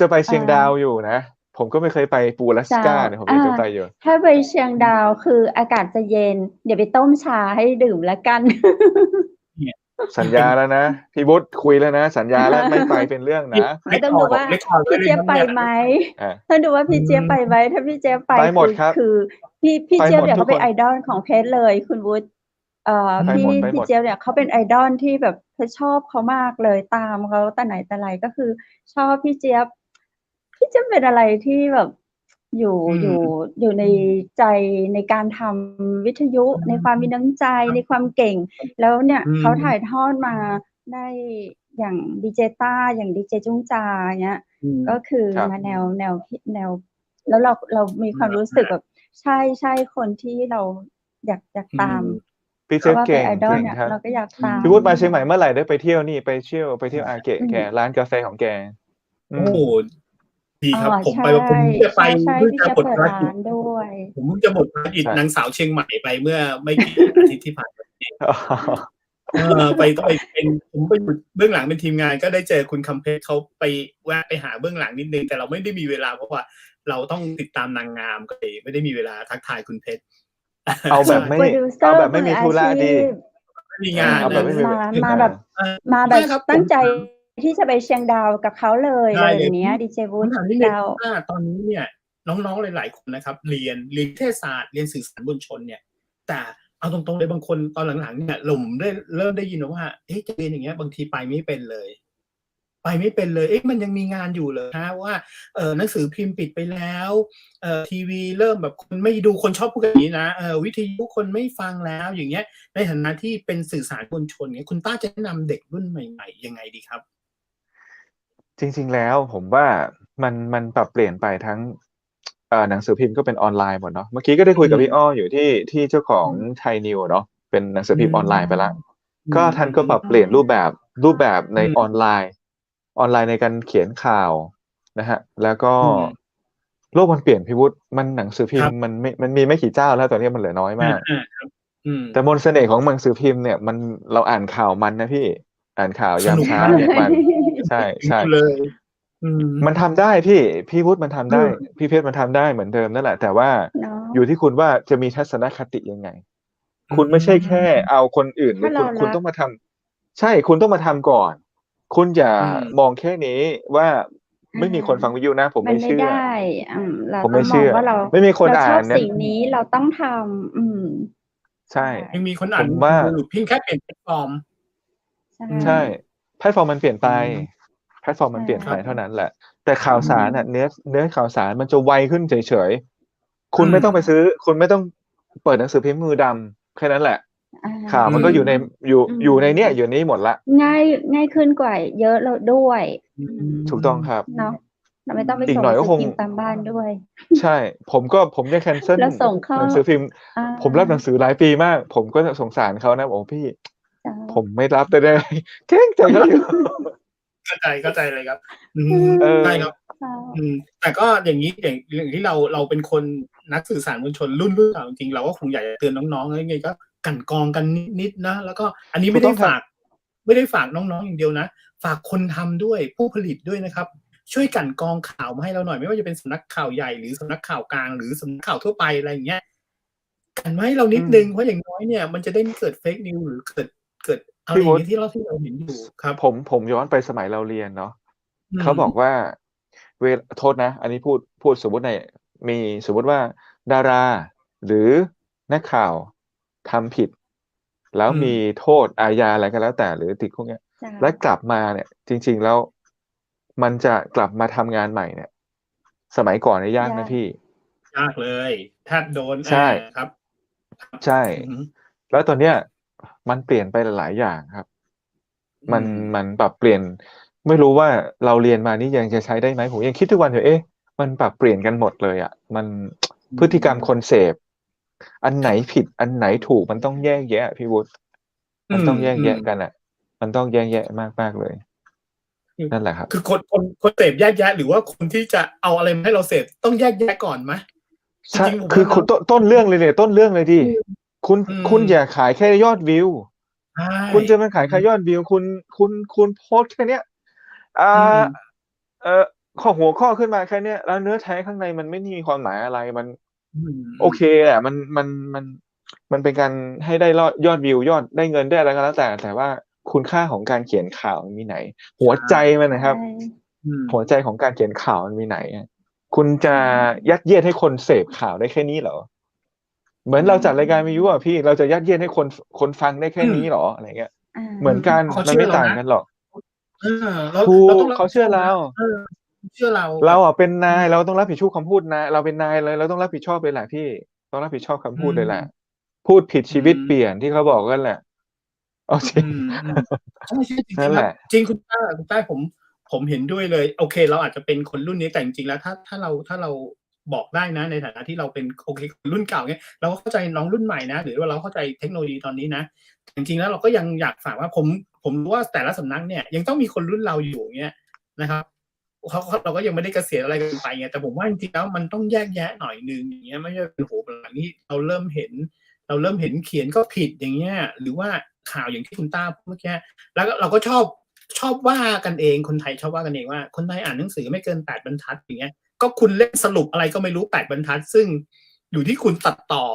จะไปเชียงดาวอยู่นะผมก็ไม่เคยไปปูอลาสก้าเนี่ยผมอยากจะไปอยู่ถ้าไปเชียงดาวคืออากาศจะเย็นเดี๋ยวไปต้มชาให้ดื่มแล้วกันสัญญาแล้วนะพี่วุฒิคุยแล้วนะสัญญาแล้วไม่ไปเป็นเรื่องนะต้องดูว่าพี่เจี๊ยบไปไหมต้องดูว่าพี่เจี๊ยบไปไหมถ้าพี่เจี๊ยบไปคือพี่เจี๊ยบเนี่ยเขาเป็นไอดอลของเพชรเลยคุณวุฒิพี่เจี๊ยบเนี่ยเขาเป็นไอดอลที่แบบเพชรชอบเขามากเลยตามเขาแต่ไหนแต่ไรก็คือชอบพี่เจี๊ยบเป็นอะไรที่แบบอยู่ในใจในการทำวิทยุในความมีน้ำใจในความเก่งแล้วเนี่ยเขาถ่ายทอดมา อย่างดีเจต้าอย่างดีเจจุ้งจาเงี้ยก็คือมาแนวแล้วเรามีความรู้สึกแบบใช่คนที่เราอยากตามพี่เจฟเก่งเก่งครับเราก็อยากตามพี่พูดมาเชียงใหม่เมื่อไหร่ได้ไปเที่ยวนี่ไปเที่ยวอาเกะแกร้านกาแฟของแกโอ้ดีครับผมไปผมจะไปเพื่อจะหมดภารกิจด้วยผมจะหมดภารกิจนางสาวเชียงใหม่ไปเมื่อไม่กี่อาทิตย์ที่ผ่านมาไปต้องไปเป็นผมไปเบื้องหลังเป็นทีมงานก็ได้เจอคุณคำเพชรเขาไปแวะไปหาเบื้องหลังนิดนึงแต่เราไม่ได้มีเวลาเพราะว่าเราต้องติดตามนางงามก็เลยไม่ได้มีเวลาทักทายคุณเพชรเอาแบบไม่มีธุระดีมีงานมาแบบตั้งใจที่จะไปเชียงดาวกับเขาเลยอย่างเนี้ยดีเจวูดเราตอนนี้เนี่ยน้องๆหลายๆคนนะครับเรียนนิเทศศาสตร์เรียนสื่อสารมวลชนเนี่ยแต่เอาตรงๆเลยบางคนตอนหลังๆเนี่ยเริ่มได้ยินว่าจะเรียนอย่างเงี้ยบางทีไปไม่เป็นเลยมันยังมีงานอยู่เลยนะว่าหนังสือพิมพ์ปิดไปแล้วทีวีเริ่มแบบคนไม่ดูคนชอบพูดแบบนี้นะวิทยุคนไม่ฟังแล้วอย่างเงี้ยในฐานะที่เป็นสื่อสารมวลชนเนี่ยคุณต้าจะแนะนำเด็กรุ่นใหม่ๆยังไงดีครับจริงๆแล้วผมว่ามันปรับเปลี่ยนไปทั้งหนังสือพิมพ์ก็เป็นออนไลน์หมดเนาะเมื่อกี้ก็ได้คุยกับพี่อ้ออยู่ที่เจ้าของไทยนิวเนาะเป็นหนังสือพิมพ์ออนไลน์ไปแล้วก็ท่านก็ปรับเปลี่ยนรูปแบบในออนไลน์ในการเขียนข่าวนะฮะแล้วก็โลกมันเปลี่ยนพี่วุฒิมันหนังสือพิมพ์มันมีไม่กี่เจ้าแล้วตอนนี้มันเหลือน้อยมากแต่มนต์เสน่ห์ของหนังสือพิมพ์เนี่ยเราอ่านข่าวมันนะพี่อ่านข่าวยามเช้าเนี่ยมันใช่เลยมันทำได้พี่วุฒิมันทำได้พี่เพชรมันทำได้เหมือนเดิมนั่นแหละแต่ว่าอยู่ที่คุณว่าจะมีทัศนคติยังไงคุณไม่ใช่แค่เอาคนอื่นหรือคุณต้องมาทำใช่คุณต้องมาทำก่อนคุณอย่ามองแค่นี้ว่าไม่มีคนฟังวิทยุนะผมไม่เชื่อผมไม่เชื่อไม่มีคนอ่านนะสิ่งนี้เราต้องทำใช่ยังมีคนอ่านเพียงแค่เปลี่ยนแพลตฟอร์มใช่แพลตฟอร์มมันเปลี่ยนไปแพลตฟอร์มมันเปลี่ยนไปเท่านั้นแหละแต่ข่าวสารเนื้อข่าวสารมันจะไวขึ้นเฉยๆคุณไม่ต้องไปซื้อคุณไม่ต้องเปิดหนังสือพิมพ์มือดำแค่นั้นแหละข่าวมันก็อยู่ในอยู่นี้หมดละง่ายขึ้นกว่าเยอะแล้วด้วยถูกต้องครับเนาะเราไม่ต้องไปส่งหนังสือพิมพ์ตามบ้านด้วยใช่ผมจะแคนเซิลหนังสือพิมพ์ผมรับหนังสือหลายปีมากผมก็สงสารเขานะโอ้พี่ผมไม่รับได้เกรงใจเขาอยู่เข้าใจเลยครับใช่ครับแต่ก็อย่างนี้อย่างที่เราเป็นคนนักสื่อสารมวลชนรุ่นจริงๆเราก็คงอยากจะเตือนน้องๆไงก็กั่นกรองกันนิดๆนะแล้วก็อันนี้ไม่ได้ฝากน้องๆอย่างเดียวนะฝากคนทำด้วยผู้ผลิตด้วยนะครับช่วยกั่นกรองข่าวมาให้เราหน่อยไม่ว่าจะเป็นสำนักข่าวใหญ่หรือสำนักข่าวกลางหรือสำนักข่าวทั่วไปอะไรอย่างเงี้ยกันมาให้เรานิดนึงเพราะอย่างน้อยเนี่ยมันจะได้ไม่เกิดเฟกนิวหรือเกิดอะไรอย่างนี้ที่เราเห็นอยู่ครับผมย้อนไปสมัยเราเรียนเนาะเขาบอกว่าโทษนะอันนี้พูดสมมติสมมติว่าดาราหรือนักข่าวทำผิดแล้วมีโทษอาญาอะไรก็แล้วแต่หรือติดคุกเนี้ยและกลับมาเนี่ยจริงๆแล้วมันจะกลับมาทำงานใหม่เนี่ยสมัยก่อนเนี่ยยากนะพี่ยากเลยถ้าโดนใช่ครับใช่แล้วตอนเนี้ยมันเปลี่ยนไปหลายอย่างครับมันปรับเปลี่ยนไม่รู้ว่าเราเรียนมานี่ยังจะใช้ได้ไหมผมยังคิดทุกวันอยู่มันปรับเปลี่ยนกันหมดเลยอ่ะมันพฤติกรรมคนเสพอันไหนผิดอันไหนถูกมันต้องแยกแยะพี่วุฒิมันต้องแยกแยะกันอ่ะมันต้องแยกแยะมากๆเลยนั่นแหละครับคือคนเสพแยกแยะหรือว่าคนที่จะเอาอะไรมาให้เราเสพต้องแยกแยะก่อนไหมใช่คือคุณต้นเรื่องเลยเนี่ยต้นเรื่องเลยดิคุณอย่าขายแค่ยอดวิวคุณจะมาขายแค่ยอดวิวคุณโพสแค่เนี้ยข้อหัวข้อขึ้นมาแค่เนี้ยแล้วเนื้อแท้ข้างในมันไม่มีความหมายอะไรมันโอเคแหละมันเป็นการให้ได้ยอดวิวยอดได้เงินได้อะไรก็แล้วแต่ว่าคุณค่าของการเขียนข่าวมีไหนหัวใจมันนะครับหัวใจของการเขียนข่าวมันมีไหนคุณจะยัดเยียดให้คนเสพข่าวได้แค่นี้เหรอเหมือนเราจัดรายการวิทยุอ่ะพี่เราจะยัดเยียดให้คนฟังได้แค่นี้เหรออะไรเงี้ยเหมือนกันมันไม่ต่างกันหรอกเขาเชื่อเราเราอ่ะเป็นนายเราต้องรับผิดชอบคำพูดนายเราเป็นนายเลยเราต้องรับผิดชอบเลยแหละพี่ต้องรับผิดชอบคำพูดเลยแหละพูดผิดชีวิตเปลี่ยนที่เขาบอกกันแหละ อ๋อจริงใช่จริง นั่น ๆค แห รับ ละ จริงคุณต้าผมเห็นด้วยเลย โอเค เราอาจจะเป็นคนรุ่นนี้แต่จริงๆแล้วถ้าเราบอกได้นะในฐานะที่เราเป็นโอเคคนรุ่นเก่าเนี่ยเราก็เข้าใจน้องรุ่นใหม่นะหรือว่าเราเข้าใจเทคโนโลยีตอนนี้นะจริงๆแล้วเราก็ยังอยากฝากว่าผมรู้ว่าแต่ละสำนักเนี่ยยังต้องมีคนรุ่นเราอยู่เงี้ยนะครับเราก็ยังไม่ได้เกษียณอะไรกันไปไงแต่ผมว่าจริงๆแล้วมันต้องแยกแยะหน่อยนึงอย่างเงี้ยไม่ใช่เป็นโหหลังนี้เราเริ่มเห็นเขียนก็ผิดอย่างเงี้ยหรือว่าข่าวอย่างที่คุณต้าพูดเมื่อกี้แล้วเราก็ชอบว่ากันเองคนไทยชอบว่ากันเองว่าคนไทยอ่านหนังสือไม่เกิน8บรรทัดอย่างเงี้ยก็คุณเล่นสรุปอะไรก็ไม่รู้8บรรทัดซึ่งอยู่ที่คุณตัดต่อ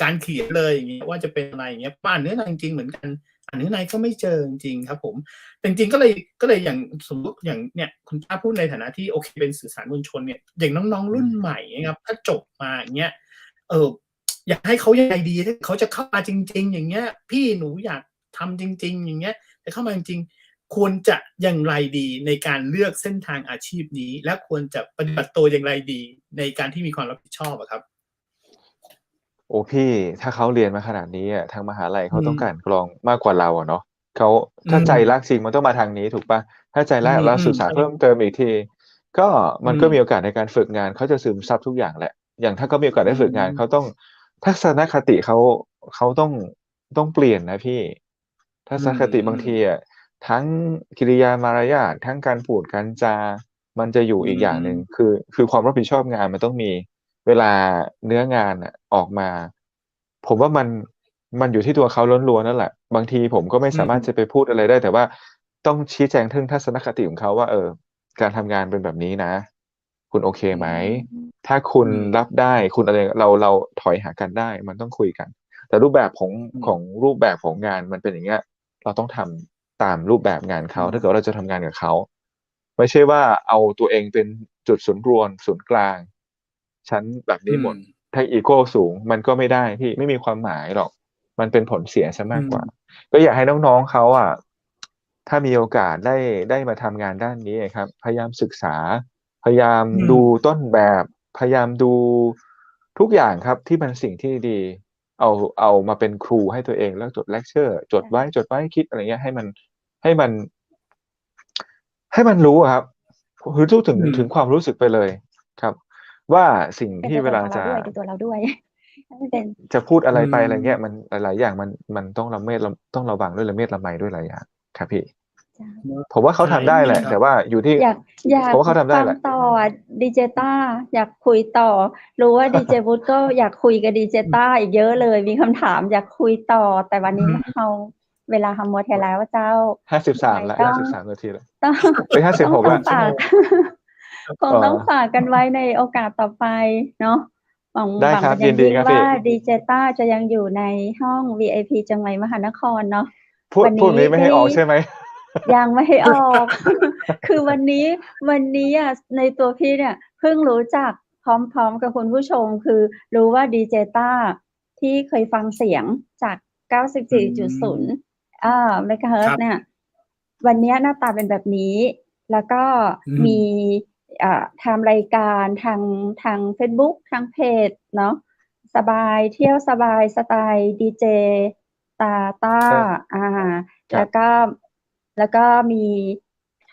การเขียนเลยอย่างเงี้ยว่าจะเป็นอะไรอย่างเงี้ยอ่านเนื้อในจริงๆเหมือนกันอ่านเนื้อในก็ไม่เจอจริงๆครับผมแต่จริงๆก็เลยอย่างสมมติอย่างเนี่ยคุณต้าพูดในฐานะที่โอเคเป็นสื่อสารมวลชนเนี่ยอย่างน้องๆรุ่นใหม่นะครับถ้าจบมาอย่างเงี้ยอยากให้เขายังไงดีถ้าเขาจะเข้ามาจริงๆอย่างเงี้ยพี่หนูอยากทำจริงๆอย่างเงี้ยแต่เข้ามาจริงๆควรจะอย่างไรดีในการเลือกเส้นทางอาชีพนี้และควรจะปฏิบัติตัวอย่างไรดีในการที่มีความรับผิดชอบอะครับโอ้พี่ถ้าเขาเรียนมาขนาดนี้ทางมหาลัยเขาต้องการกรองมากกว่าเราเนาะเขาถ้าใจรักจริงมันต้องมาทางนี้ถูกปะถ้าใจรักเราศึกษาเพิ่มเติมอีกทีก็มันก็มีโอกาสในการฝึกงานเขาจะซึมซับทุกอย่างแหละอย่างถ้าเขามีโอกาสได้ฝึกงานเขาต้องทัศนคติเขาต้องเปลี่ยนนะพี่ทัศนคติบางทีทั้งกิริยามารยาททั้งการพูดการจามันจะอยู่อีกอย่างหนึ่งคือความรับผิดชอบงานมันต้องมีเวลาเนื้องานออกมา ผมว่ามันอยู่ที่ตัวเขาล้วนๆนั่นแหละบางทีผมก็ไม่สามารถจะไปพูดอะไรได้แต่ว่าต้องชี้แจงถึงทัศนคติของเขาว่าการทำงานเป็นแบบนี้นะคุณโอเคไหมถ้าคุณรับได้คุณอะไรเราถอยหากันได้มันต้องคุยกันแต่รูปแบบของรูปแบบของงานมันเป็นอย่างเงี้ยเราต้องทำตามรูปแบบงานเขาถ้าเกิดว่าเราจะทำงานกับเขาไม่ใช่ว่าเอาตัวเองเป็นจุดศูนย์รวมศูนย์กลางฉันแบบนี้หมด ถ้าอีโก้สูงมันก็ไม่ได้พี่ไม่มีความหมายหรอกมันเป็นผลเสียซะมากกว่าก็อยากให้น้องๆเขาถ้ามีโอกาสได้มาทำงานด้านนี้ครับพยายามศึกษาพยายามดูต้นแบบพยายามดูทุกอย่างครับที่มันสิ่งที่ดีเอามาเป็นครูให้ตัวเองแล้วจดเลคเชอร์จดไว้คิดอะไรเงี้ยให้มันรู้ครับคือรู้ถึงความรู้สึกไปเลยครับว่าสิ่งที่เวลาจะ เป็นตัวเราด้วยจะพูดอะไรไปอะไรเงี้ยมันหลายๆอย่างมันต้องต้องระวังด้วยละเมียดละไมด้วยหลายอย่างครับพี่ผมว่าเขาทำได้แหละแต่ว่าอยู่ที่อยากผมว่าเขาทำได้ ฟังแหละต่อดีเจต้าอยากคุยต่อรู้ว่าดีเจวุฒิก็อยากคุยกับดีเจต้าอีกเยอะเลยมีคำถามอยากคุยต่อแต่วันนี้เราเวลาหมดแล้วเจ้า53แล้ว53นาทีแล้วต้องไป56แล้วฝากคงต้องฝากกันไว้ในโอกาสต่อไปเนาะหวังเป็นอย่างยิ่งว่าดีเจต้าจะยังอยู่ในห้อง VIP จังหวัดมหานครเนาะพูดนี้ไม่ให้ออกใช่ไหมยังไม่ให้ออกคือวันนี้ในตัวพี่เนี่ยเพิ่งรู้จักพร้อมกับคุณผู้ชมคือรู้ว่าดีเจต้าที่เคยฟังเสียงจาก 94.0 เมกะเฮิรตซ์เนี่ยวันนี้หน้าตาเป็นแบบนี้แล้วก็มีทำรายการทาง Facebook ทางเพจเนาะสบายเที่ยวสบายสไตล์ดีเจต้าแล้วก็มี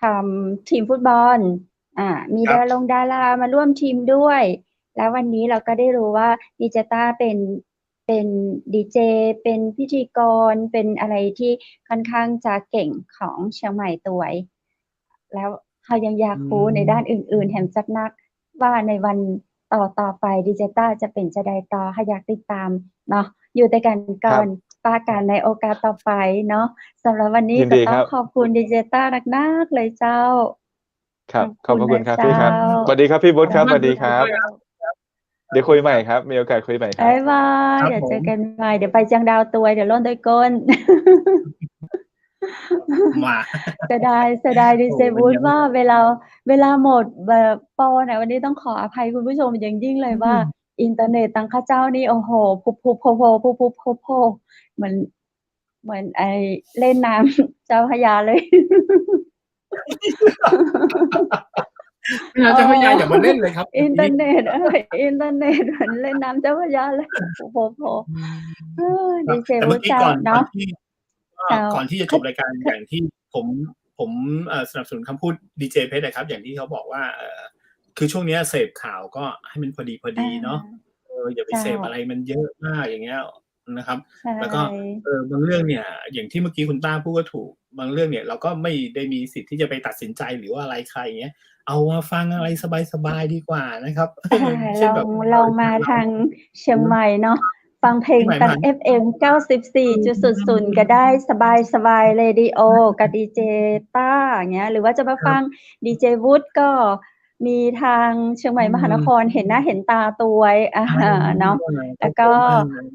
ทำทีมฟุตบอลมีดารามาร่วมทีมด้วยแล้ววันนี้เราก็ได้รู้ว่าดีเจต้าเป็นดีเจเป็นพิธีกรเป็นอะไรที่ค่อนข้างจะเก่งของเชียงใหม่ตัวแล้วเขายังอยากรู้ในด้านอื่นๆแถมจัดนักว่าในวันต่อไปดีเจต้าจะเป็นจะได้ต่อให้อยากติดตามเนาะอยู่ด้วยกันก่อนปากันในโอกาสต่อไปเนาะสำหรับวันนี้ก็ต้องขอบคุณดีเจต้านักๆเลยเจ้าครับขอบคุณครับพี่ครับสวัสดีครับพี่บุ๊คครับสวัสดีครับเดี๋ยวคุยใหม่ครับมีโอกาสคุยใหม่ครับบ๊ายบายเดี๋ยวเจอกันใหม่เดี๋ยวไปจังดาวตัวเดี๋ยวล้นด้วยก้นมาจะได้ดีเจบูธว่าเวลาหมดแบบปอเนี่ยวันนี้ต้องขออภัยคุณผู้ชมอย่างยิ่งเลยว่าอินเทอร์เน็ตตังค่าเจ้านี่โอ้โหพุบเหมือนไอเล่นน้ำเจ้าพระยาเลยเจ้าพระยาอย่ามาเล่นเลยครับอินเทอร์เน็ตเหมือนเล่นน้ำเจ้าพระยาเลยโผดีเจบูธเจ้าเนาะ ก่อนที่จะจบรายการอย่างที่ผมสนับสนุนคำพูดดีเจเพชรนะครับอย่างที่เขาบอกว่าคือช่วงนี้เสพข่าวก็ให้มันพอดีเนาะอย่าไปเสพอะไรมันเยอะมากอย่างเงี้ยนะครับแล้วก็บางเรื่องเนี่ยอย่างที่เมื่อกี้คุณต้าพูดก็ถูกบางเรื่องเนี่ยเราก็ไม่ได้มีสิทธิ์ที่จะไปตัดสินใจหรือว่าอะไรใครอย่างเงี้ยเอามาฟังอะไรสบายๆดีกว่านะครับลองมาทางเชียงใหม่เนาะฟังเพลงตัง FM 94.00ก็ได้สบายๆเรดิโอกับดีเจต้าอย่างเงี้ยหรือว่าจะมาฟังดีเจวุฒิก็มีทางเชียงใหม่มหานครเห็นหน้าเห็นตาตัวเนาะแล้วก็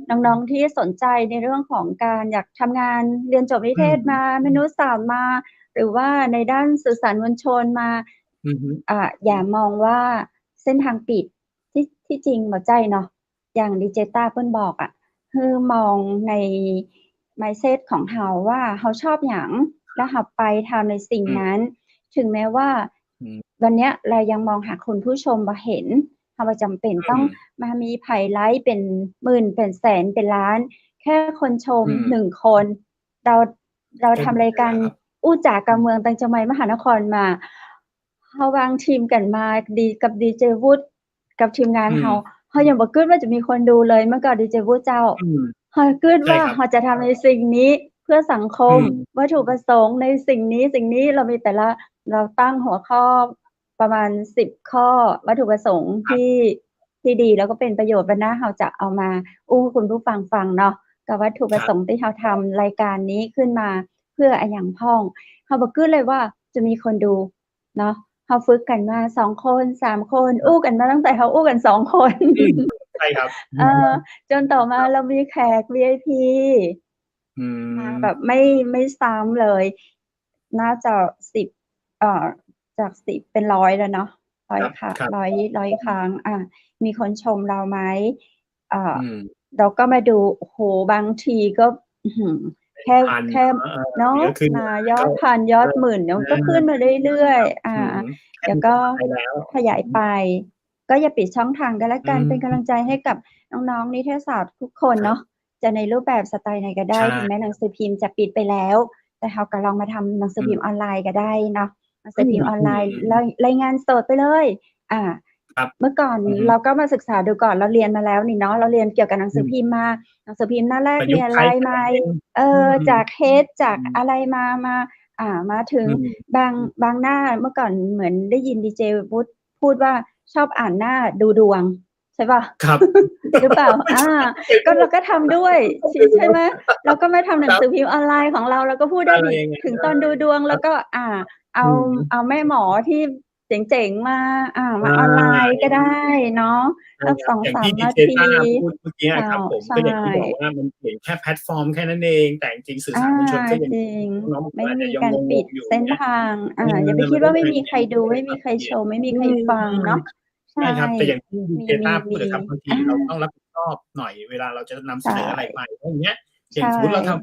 น้องๆที่สนใจในเรื่องของการอยากทำงานเรียนจบนิเทศมามนุษยศาสตร์มาหรือว่าในด้านสื่อสารมวลชนมาอย่ามองว่าเส้นทางปิดที่จริงหัวใจเนาะอย่างดีเจต้าเพิ่นบอกคือมองใน mindset ของเฮาว่าเฮาชอบหยังแล้วเฮาไปทำในสิ่งนั้นถึงแม้ว่าวันเนี้ยเรายังมองหาคุณผู้ชมบ่เห็นเฮาบ่จำเป็นต้องมามีไผไลค์เป็นหมื่นเป็นแสนเป็นล้านแค่คนชม1คนเราทำรายการอู้จ๋าการเมืองตั้งจังหวัดมหานครมาเฮาวางทีมกันมาดีกับดีเจวุฒิกับทีมงานเฮายังบ่คิดว่าจะมีคนดูเลยเมื่อก่อนดีเจวุฒิเจ้าเฮาคิดว่าเฮาจะทำในสิ่งนี้เพื่อสังคมวัตถุประสงค์ในสิ่งนี้เรามีเราตั้งหัวข้อประมาณ10ข้อวัตถุประสงค์ที่ดีแล้วก็เป็นประโยชน์วันหน้าเฮาจะเอามาอู้คุณผู้ฟังฟังเนาะกับวัตถุประสงค์ที่เฮาทำรายการนี้ขึ้นมาเพื่ออะหยังพ้องเฮาบ่คิดเลยว่าจะมีคนดูเนาะเฮาฝึกกันมา2คน3คนอู้กันมาตั้งแต่เฮาอู้กัน2คนใช่ครับจนต่อมาเรามีแขก VIP แบบไม่ซ้ำเลยน่าจะ10จาก10เป็น100แล้วเนาะ100ค่ะ100ครั้งมีคนชมเราไหมเราก็มาดูโอ้โฮบางทีก็แค่เนาะมายอดพันยอดหมื่นเดี๋ยวก็ขึ้นมาเรื่อยๆเดี๋ยวก็ขยายไปก็อย่าปิดช่องทางกันแล้วกันเป็นกำลังใจให้กับน้องๆนิเทศศาสตร์ทุกคนเนาะจะในรูปแบบสไตล์ไหนก็ได้ถึงแม้หนังสือพิมพ์จะปิดไปแล้วแต่เราก็ลองมาทำหนังสือพิมพ์ออนไลน์ก็ได้เนาะหนังสือพิมพ์ออนไลน์รายงานสดไปเลยเมื่อก่อนเราก็มาศึกษาดูก่อนเราเรียนมาแล้วนี่เนาะเราเรียนเกี่ยวกับหนังสือพิมพ์มาหนังสือพิมพ์หน้าแรกมีอะไรมาจากเฮดจากอะไรมาถึงบางหน้าเมื่อก่อนเหมือนได้ยินดีเจวุฒิพูดว่าชอบอ่านหน้าดูดวงใช่ป่ะครับหรือเปล่าก็เราก็ทำด้วยใช่ไหมเราก็ไม่ทำหนังสือพิมพ์ออนไลน์ของเราก็พูดได้ถึงตอนดูดวงแล้วก็เอาแม่หมอที่เจ๋งๆมาออนไลน์ก็ได้เนาะสัก 2-3 นาทีพูดเมื่อกี้ครับผมก็อย่างที่บอกว่ามันเป็นแค่แพลตฟอร์มแค่นั้นเองแต่จริงสื่อสารมวลชนก็ยังไม่มีการปิดเส้นทางอย่าไปคิดว่าไม่มีใครดูไม่มีใครชมไม่มีใครฟังเนาะใช่ครับแต่อย่างที่ดีเจต้าพูดนะครับบางทีเราต้องรับผิดชอบหน่อยเวลาเราจะนำเสนออะไรไปอย่างเงี้ยอย่างสมมติเราทำ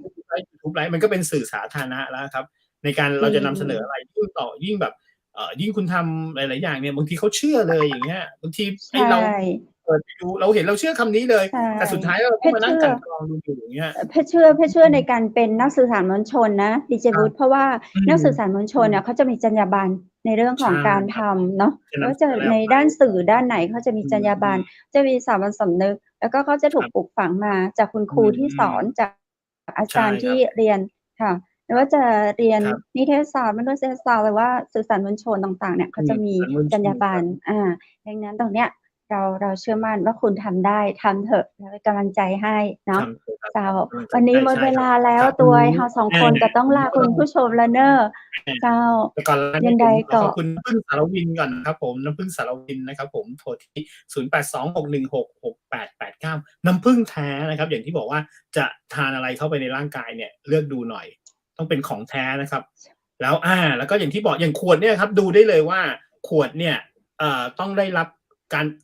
ยูทูบไลฟ์มันก็เป็นสื่อสาธารณะแล้วครับในการเราจะนำเสนออะไรยิ่งแบบยิ่งคุณทำหลายๆอย่างเนี่ยบางทีเขาเชื่อเลยอย่างเงี้ยบางทีเราเปิดไปดูเราเห็นเราเชื่อคำนี้เลยแต่สุดท้ายเราต้องมานั่งกันกรองดูอยู่อย่างเงี้ยเพชรเชื่อในการเป็นนักสื่อสารมวลชนนะดีเจวุฒิเพราะว่านักสื่อสารมวลชนเนี่ยเขาจะมีจรรยาบรรณในเรื่องของการทำเนาะว่าจะในด้านสื่อด้านไหนเขาจะมีจรรยาบรรณจะมีสามัญสำนึกแล้วก็เขาจะถูกปลูกฝังมาจากคุณครูที่สอนจากอาจารย์ที่เรียนค่ะไม่ว่าจะเรียนนิเทศศาสตร์มนุษยศาสตร์หรือว่าสื่อสารมวลชนต่างๆเนี่ยเขาจะมีจรรยาบรรณดังนั้นตรงเนี้ยเราเชื่อมั่นว่าคุณทำได้ทำเถอะแล้วเป็นกำลังใจให้เนาะเจ้าวันนี้หมดเวลาแล้วตัวเรา2คนก็ต้องลาคุณผู้ชมแล้วเนอะเจ้ายังไงก็ขอบคุณพึ่งสารวินก่อนครับผมน้ำพึ่งสารวินนะครับผมโทรที่0826166889น้ำพึ่งแท้นะครับอย่างที่บอกว่าจะทานอะไรเข้าไปในร่างกายเนี่ยเลือกดูหน่อยต้องเป็นของแท้นะครับแล้วก็อย่างที่บอกอย่างขวดเนี่ยครับดูได้เลยว่าขวดเนี่ยต้องได้รับ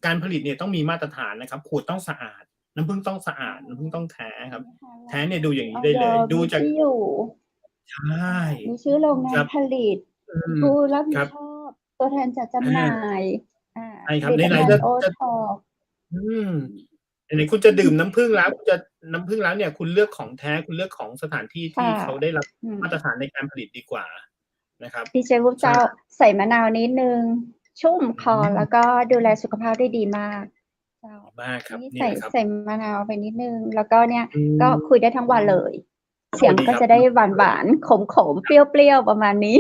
การผลิตเนี่ยต้องมีมาตรฐานนะครับขวดต้องสะอาดน้ำผึ้งต้องสะอาดน้ำผึ้งต้องแท้ครับแท้เนี่ยดูอย่างนี้ได้เลยดูจากที่อยู่ใช่มีชื่อโรงงานผลิตผู้รับผิดชอบตัวแทนจัดจำหน่ายใช่ครับในไหนจะ ไหนคุณจะดื่มน้ำผึ้งแล้วคุณจะน้ำผึ้งแล้วเนี่ยคุณเลือกของแท้คุณเลือกของสถานที่ที่เขาได้รับมาตรฐานในการผลิตดีกว่านะครับดีเจวุฒิเจ้าใส่มะนาวนิดนึงชุ่มคอแล้วก็ดูแลสุขภาพได้ดีมากเจ้ามากครับนี่ใส่มะนาวไปนิดนึงแล้วก็เนี่ยก็คุยได้ทั้งวันเลยเสียงก็จะได้หวานๆขมๆเปรี้ยวๆประมาณนี้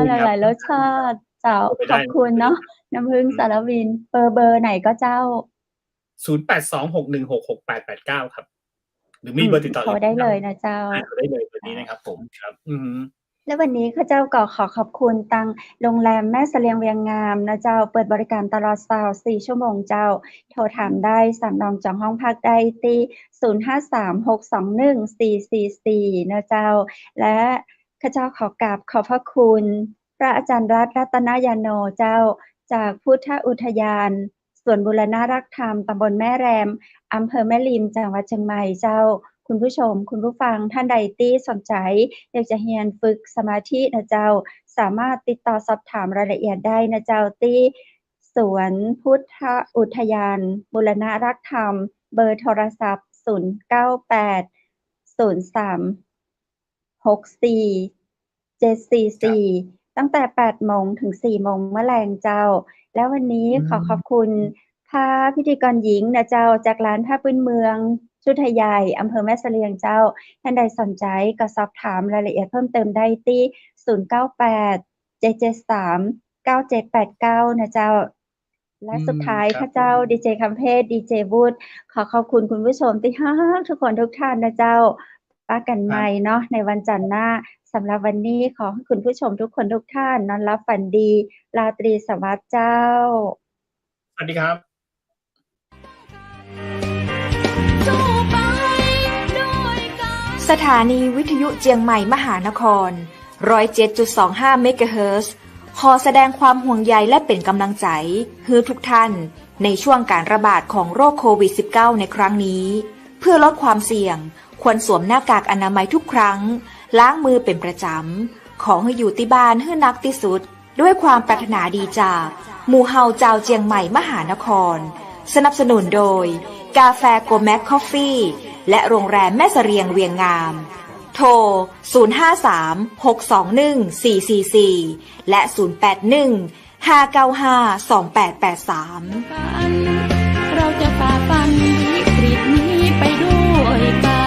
หลายๆรสชาติเจ้าขอบคุณเนาะน้ำผึ้งสารวินเบอร์ไหนก็เจ้า0826166889ครับหรือมีเบอร์ติดต่อโทรได้เลยนะเจ้าโทรได้เลยวันนี้นะครับผมครับและวันนี้ข้าเจ้าก็ขอบคุณตังโรงแรมแม่เสลียงเวียงงามนะเจ้าเปิดบริการตลอด24 ชั่วโมงเจ้าโทรถามได้สั่งจองห้องพักได้ที่0536214444นะเจ้าและข้าเจ้าขอกราบขอบพระคุณพระอาจารย์รัตนยาโนเจ้าจากพุทธอุทยานสวนบูรณรักธรรมตำบลแม่แรมอำเภอแม่ริมจังหวัดเชียงใหม่เจ้าคุณผู้ชมคุณผู้ฟังท่านใดที่สนใจอยากจะเรียนฝึกสมาธินะเจ้าสามารถติดต่อสอบถามรายละเอียดได้นะเจ้าที่สวนพุทธอุทยานบูรณรักธรรมเบอร์โทรศัพท์098-03-64-744ตั้งแต่ 8 โมงถึง 4 โมงเมื่อแรงเจ้าแล้ววันนี้ขอบคุณพระพิธีกรหญิงนะเจ้าจากร้านผ้าพื้นเมืองชุดใหญ่อำเภอแม่เสลียงเจ้าท่านใดสนใจก็สอบถามรายละเอียดเพิ่มเติมได้ที่098-773-9789นะเจ้าและสุดท้ายข้าเจ้าดีเจคัมเพศดีเจวุฒิขอบคุณคุณผู้ชมที่ทุกคนทุกท่านนะเจ้าป้ากันใหม่เนาะในวันจันทร์หน้าสำหรับวันนี้ขอให้คุณผู้ชมทุกคนทุกท่านนอนรับฝันดีราตรีสวัสดิ์เจ้าสวัสดีครับสถานีวิทยุเจียงใหม่มหานคร 107.25 เมกะเฮิรตซ์ขอแสดงความห่วงใยและเป็นกำลังใจให้ทุกท่านในช่วงการระบาดของโรคโควิด -19 ในครั้งนี้เพื่อลดความเสี่ยงควรสวมหน้ากากอนามัยทุกครั้งล้างมือเป็นประจำขอให้อยู่ที่บ้านให้นักที่สุดด้วยความปรารถนาดีจากหมู่เฮาเจ้าเจียงใหม่มหานครสนับสนุนโดยกาแฟโกแม็กคอฟฟี่และโรงแรมแม่เสรียงเวียงงามโทร 053-621-444 และ 081-595-2883